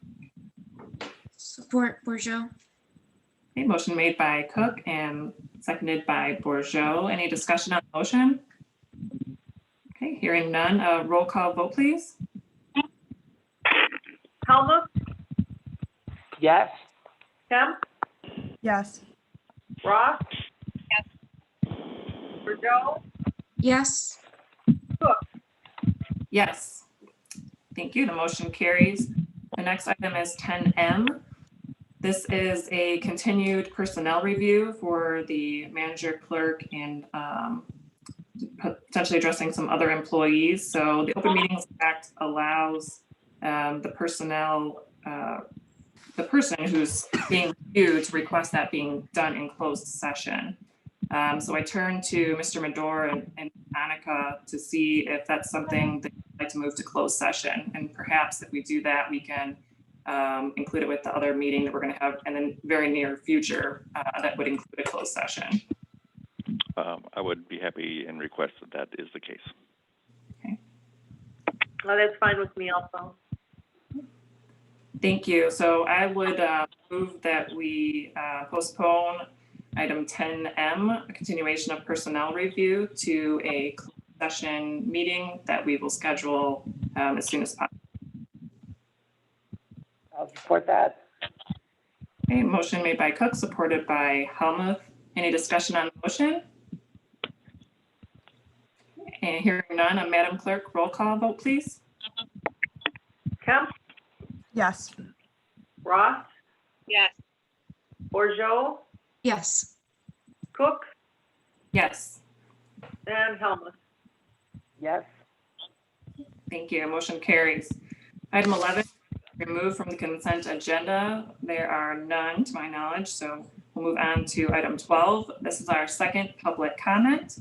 Support Bourgeot. Okay, motion made by Cook and seconded by Bourgeot. Any discussion on the motion? Okay, hearing none, roll call vote, please. Helmut, Yes. Kemp, Yes. Ross? Yes. Bordeaux? Yes. Cook? Yes. Thank you. The motion carries. The next item is 10M. This is a continued personnel review for the manager, clerk, and potentially addressing some other employees. So the Open Meetings Act allows the personnel, the person who's being reviewed to request that being done in closed session. So I turn to Mr. Madore and Annika to see if that's something that you'd like to move to closed session. And perhaps if we do that, we can include it with the other meeting that we're going to have in the very near future that would include a closed session. I would be happy and request that that is the case. Okay. Well, that's fine with me also. Thank you. So I would move that we postpone item 10M, a continuation of personnel review, to a closed session meeting that we will schedule as soon as possible. I'll support that. Okay, motion made by Cook, supported by Helmuth. Any discussion on the motion? And hearing none, Madam Clerk, roll call vote, please. Kemp, Yes. Ross, Yes. Bordeaux, Yes. Cook, Yes, and Helmut. Yes. thank you. Motion carries. Item 11, removed from the consent agenda. There are none to my knowledge, so we'll move on to item 12. This is our second public comment.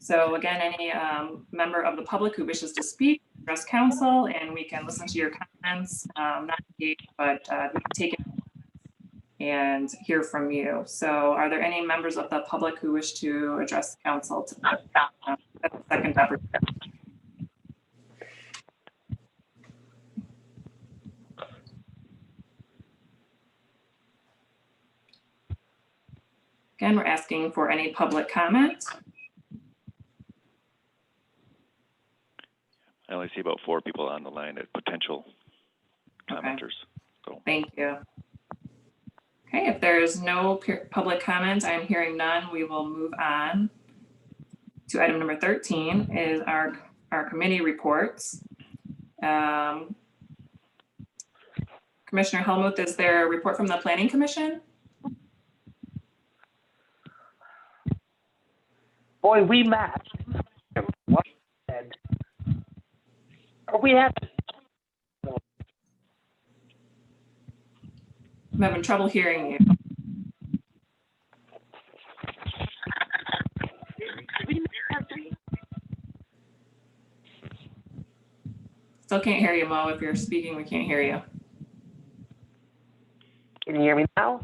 So again, any member of the public who wishes to speak, address council, and we can listen to your comments, not engage, but take it and hear from you. So are there any members of the public who wish to address the council to the second opportunity? Again, we're asking for any public comment. I only see about 4 people on the line as potential commenters. So Thank you. Okay, if there is no public comment, I'm hearing none, we will move on to item number 13 is our committee reports. Commissioner Helmuth, is there a report from the Planning Commission? Boy, we met. We had. I'm having trouble hearing you. Still can't hear you, Mo. If you're speaking, we can't hear you. Can you hear me now?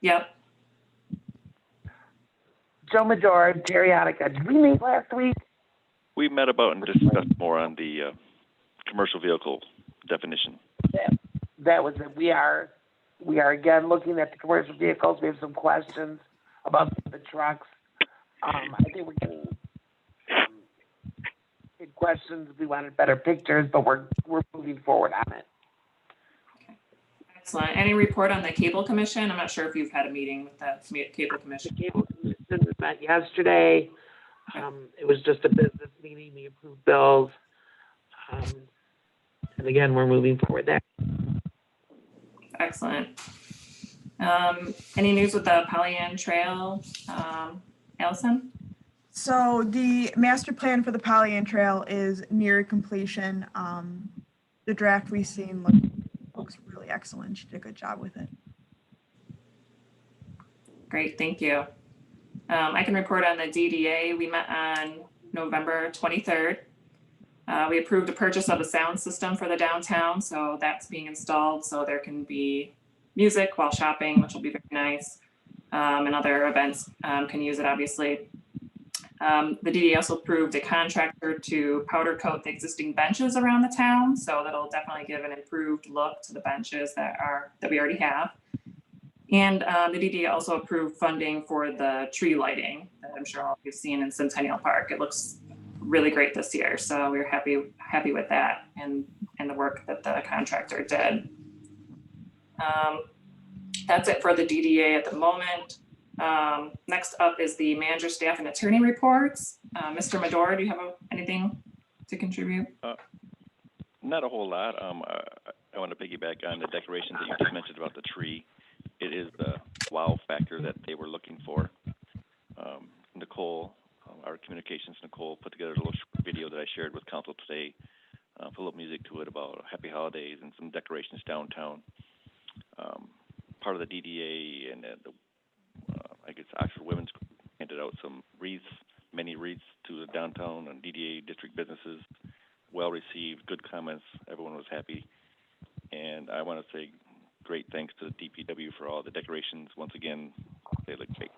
Yep. Joe Madore, Terry Hanukkah. Did we meet last week? We met about and discussed more on the commercial vehicle definition. That was it. We are again looking at the commercial vehicles. We have some questions about the trucks. I think we're getting good questions. We wanted better pictures, but we're moving forward on it. Excellent. Any report on the cable commission? I'm not sure if you've had a meeting with the cable commission. The cable commission met yesterday. It was just a business meeting. We approved bills. And again, we're moving forward there. Excellent. Any news with the Pollyant Trail, Allison? So the master plan for the Pollyant Trail is near completion. The draft we've seen looks really excellent. She did a good job with it. Great, thank you. I can report on the DDA. We met on November 23rd. We approved a purchase of a sound system for the downtown, so that's being installed so there can be music while shopping, which will be very nice. And other events can use it, obviously. The DDA also approved a contractor to powder coat the existing benches around the town, so that'll definitely give an improved look to the benches that we already have. And the DDA also approved funding for the tree lighting that I'm sure all of you've seen in Centennial Park. It looks really great this year, so we're happy with that and the work that the contractor did. That's it for the DDA at the moment. Next up is the manager, staff, and attorney reports. Mr. Madore, do you have anything to contribute? Not a whole lot. I want to piggyback on the decorations that you just mentioned about the tree. It is the wow factor that they were looking for. Nicole, our communications Nicole, put together a little short video that I shared with council today, put a little music to it about happy holidays and some decorations downtown. Part of the DDA and I guess Oxford Women's Group handed out some wreaths, many wreaths to the downtown and DDA district businesses. Well received, good comments. Everyone was happy. And I want to say great thanks to the DPW for all the decorations. Once again, they look great.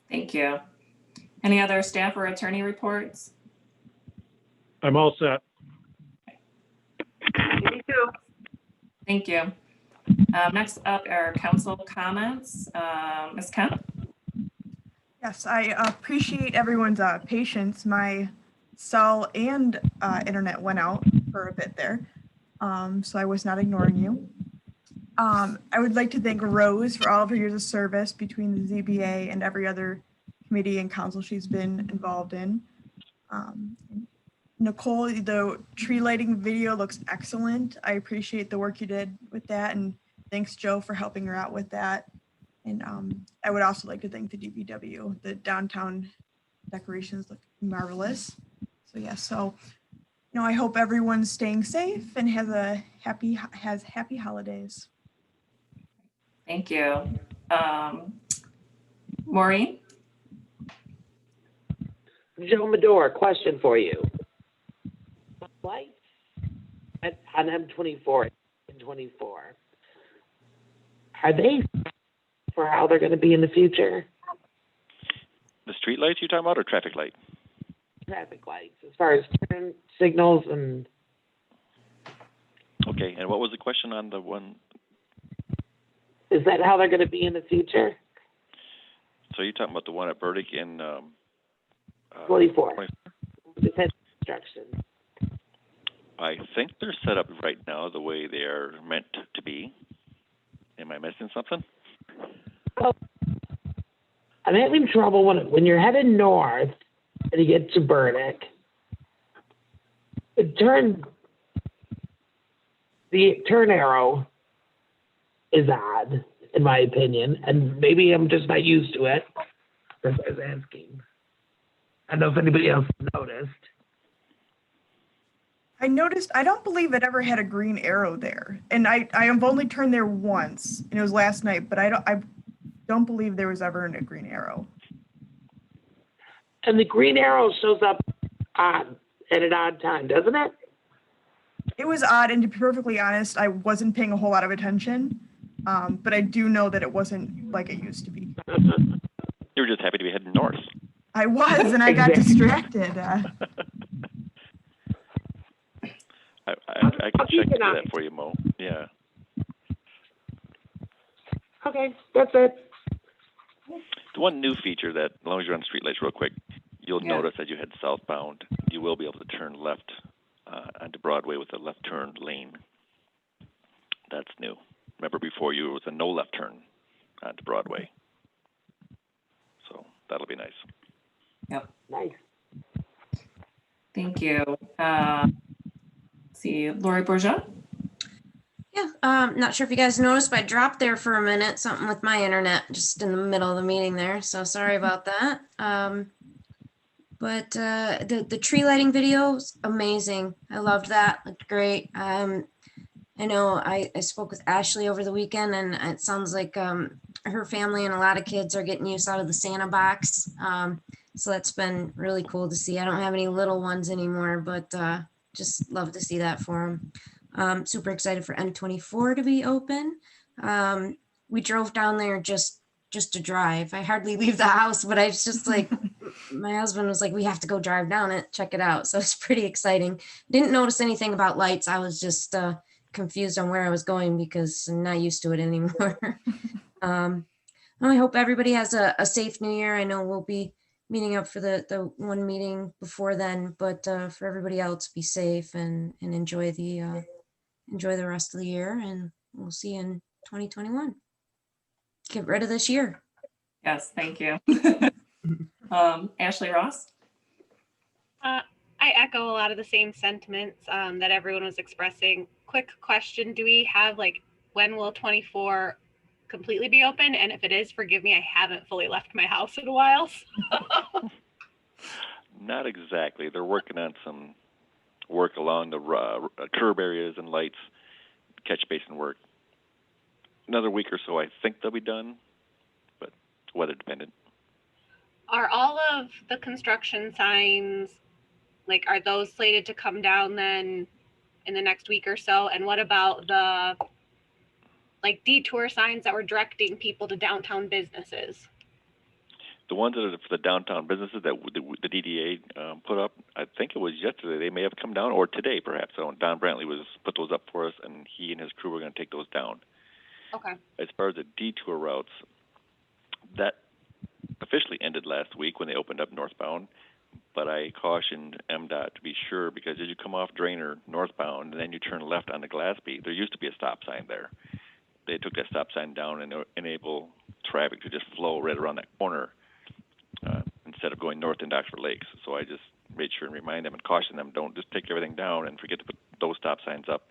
Thank you. Any other staff or attorney reports? I'm all set. Me too. Thank you. Next up are council comments. Ms. Kemp? Yes, I appreciate everyone's patience. My cell and internet went out for a bit there, so I was not ignoring you. I would like to thank Rose for all of her years of service between the ZBA and every other committee and council she's been involved in. Nicole, the tree lighting video looks excellent. I appreciate the work you did with that, and thanks, Joe, for helping her out with that. And I would also like to thank the DPW. The downtown decorations look marvelous. So yes, so I hope everyone's staying safe and has happy holidays. Thank you. Maureen? Joe Madore, question for you. Lights on M24 and 24, are they for how they're going to be in the future? The street lights you're talking about or traffic light? Traffic lights, as far as turn signals and... Okay, and what was the question on the one? Is that how they're going to be in the future? So you're talking about the one at Burdick in 24. Defense construction. I think they're set up right now the way they are meant to be. Am I missing something? Well, I'm having trouble when you're headed north and you get to Burdick. The turn arrow is odd, in my opinion, and maybe I'm just not used to it. That's what I was asking. I don't know if anybody else noticed. I noticed, I don't believe it ever had a green arrow there. And I have only turned there once, and it was last night, but I don't believe there was ever a green arrow. And the green arrow shows up odd, at an odd time, doesn't it? It was odd, and to be perfectly honest, I wasn't paying a whole lot of attention. But I do know that it wasn't like it used to be. You were just happy to be heading north. I was, and I got Exactly. distracted. I I'll can keep check an into eye. that for you, Mo. Yeah. Okay, that's it. The one new feature that, as long as you're on streetlights real quick, you'll Yeah. notice as you head southbound, you will be able to turn left onto Broadway with a left turn lane. That's new. Remember before you, it was a no left turn onto Broadway. So that'll be nice. Nice. Thank you. Let's see, Lori Bourgeois? Yeah, not sure if you guys noticed, but I dropped there for a minute, something with my internet just in the middle of the meeting there. So sorry about that. But the tree lighting video is amazing. I loved that. Looked great. I know I spoke with Ashley over the weekend, and it sounds like her family and a lot of kids are getting use out of the Santa box. So that's been really cool to see. I don't have any little ones anymore, but just love to see that for them. Super excited for N24 to be open. We drove down there just to drive. I hardly leave the house, but I was just like, my husband was like, we have to go drive down it, check it out. So it's pretty exciting. Didn't notice anything about lights. I was just confused on where I was going because I'm not used to it anymore. I hope everybody has a safe new year. I know we'll be meeting up for the one meeting before then, but for everybody else, be safe and enjoy the rest of the year, and we'll see you in 2021. Get rid of this year. Yes, thank you. Ashley Ross? I echo a lot of the same sentiments that everyone was expressing. Quick question, do we have when will 24 completely be open? And if it is, forgive me, I haven't fully left my house in a while. Not exactly. They're working on some work along the curb areas and lights, catch basin work. Another week or so, I think they'll be done, but weather dependent. Are all of the construction signs, are those slated to come down then in the next week or so? And what about the detour signs that were directing people to downtown businesses? The ones that are for the downtown businesses that the DDA put up, I think it was yesterday, they may have come down, or today perhaps. So Don Brantley put those up for us, and he and his crew were going to take those down. Okay. As far as the detour routes, that officially ended last week when they opened up northbound, but I cautioned MDOT to be sure, because as you come off Drainer northbound and then you turn left onto Glassby, there used to be a stop sign there. They took that stop sign down and enable traffic to just flow right around that corner instead of going north into Oxford Lakes. So I just made sure and remind them and caution them, don't just take everything down and forget to put those stop signs up.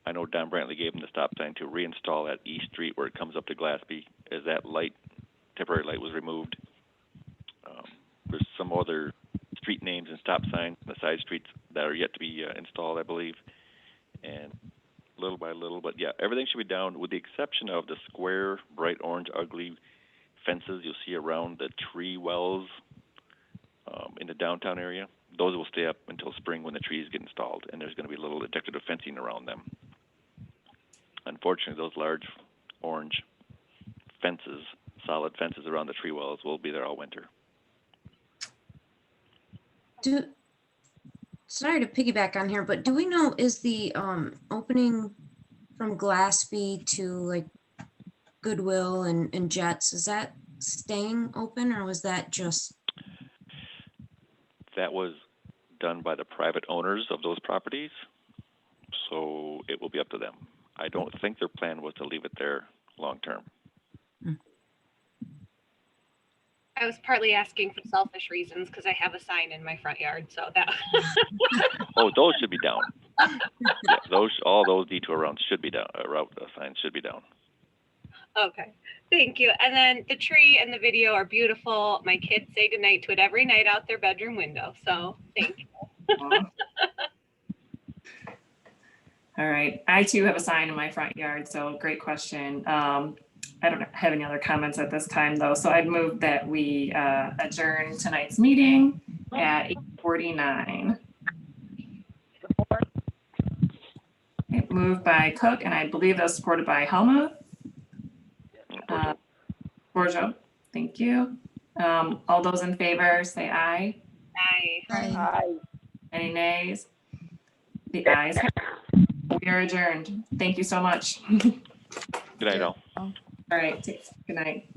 I know Don Brantley gave them the stop sign to reinstall at East Street where it comes up to Glassby, as that temporary light was removed. There's some other street names and stop signs on the side streets that are yet to be installed, I believe. And little by little, but yeah, everything should be down with the exception of the square, bright orange, ugly fences you'll see around the tree wells in the downtown area. Those will stay up until spring when the trees get installed, and there's going to be a little decorative fencing around them. Unfortunately, those large orange fences, solid fences around the tree wells, will be there all winter. Sorry to piggyback on here, but do we know, is the opening from Glassby to Goodwill and Jets, is that staying open, or was that just? That was done by the private owners of those properties, so it will be up to them. I don't think their plan was to leave it there long term. I was partly asking for selfish reasons because I have a sign in my front yard, so that. Oh, those should be down. Yeah, all those detour routes should be down. Route signs should be down. Okay, thank you. And then the tree and the video are beautiful. My kids say goodnight to it every night out their bedroom window. So thank you. All right. I too have a sign in my front yard, so great question. I don't have any other comments at this time though. So I'd move that we adjourn tonight's meeting at 49. Okay, moved by Cook, and I believe that was supported by Helmuth. Borjo, thank you. All those in favor, say aye. Aye. Any nays? The ayes have it. We are adjourned. Thank you so much. Good night, all. All right, good night.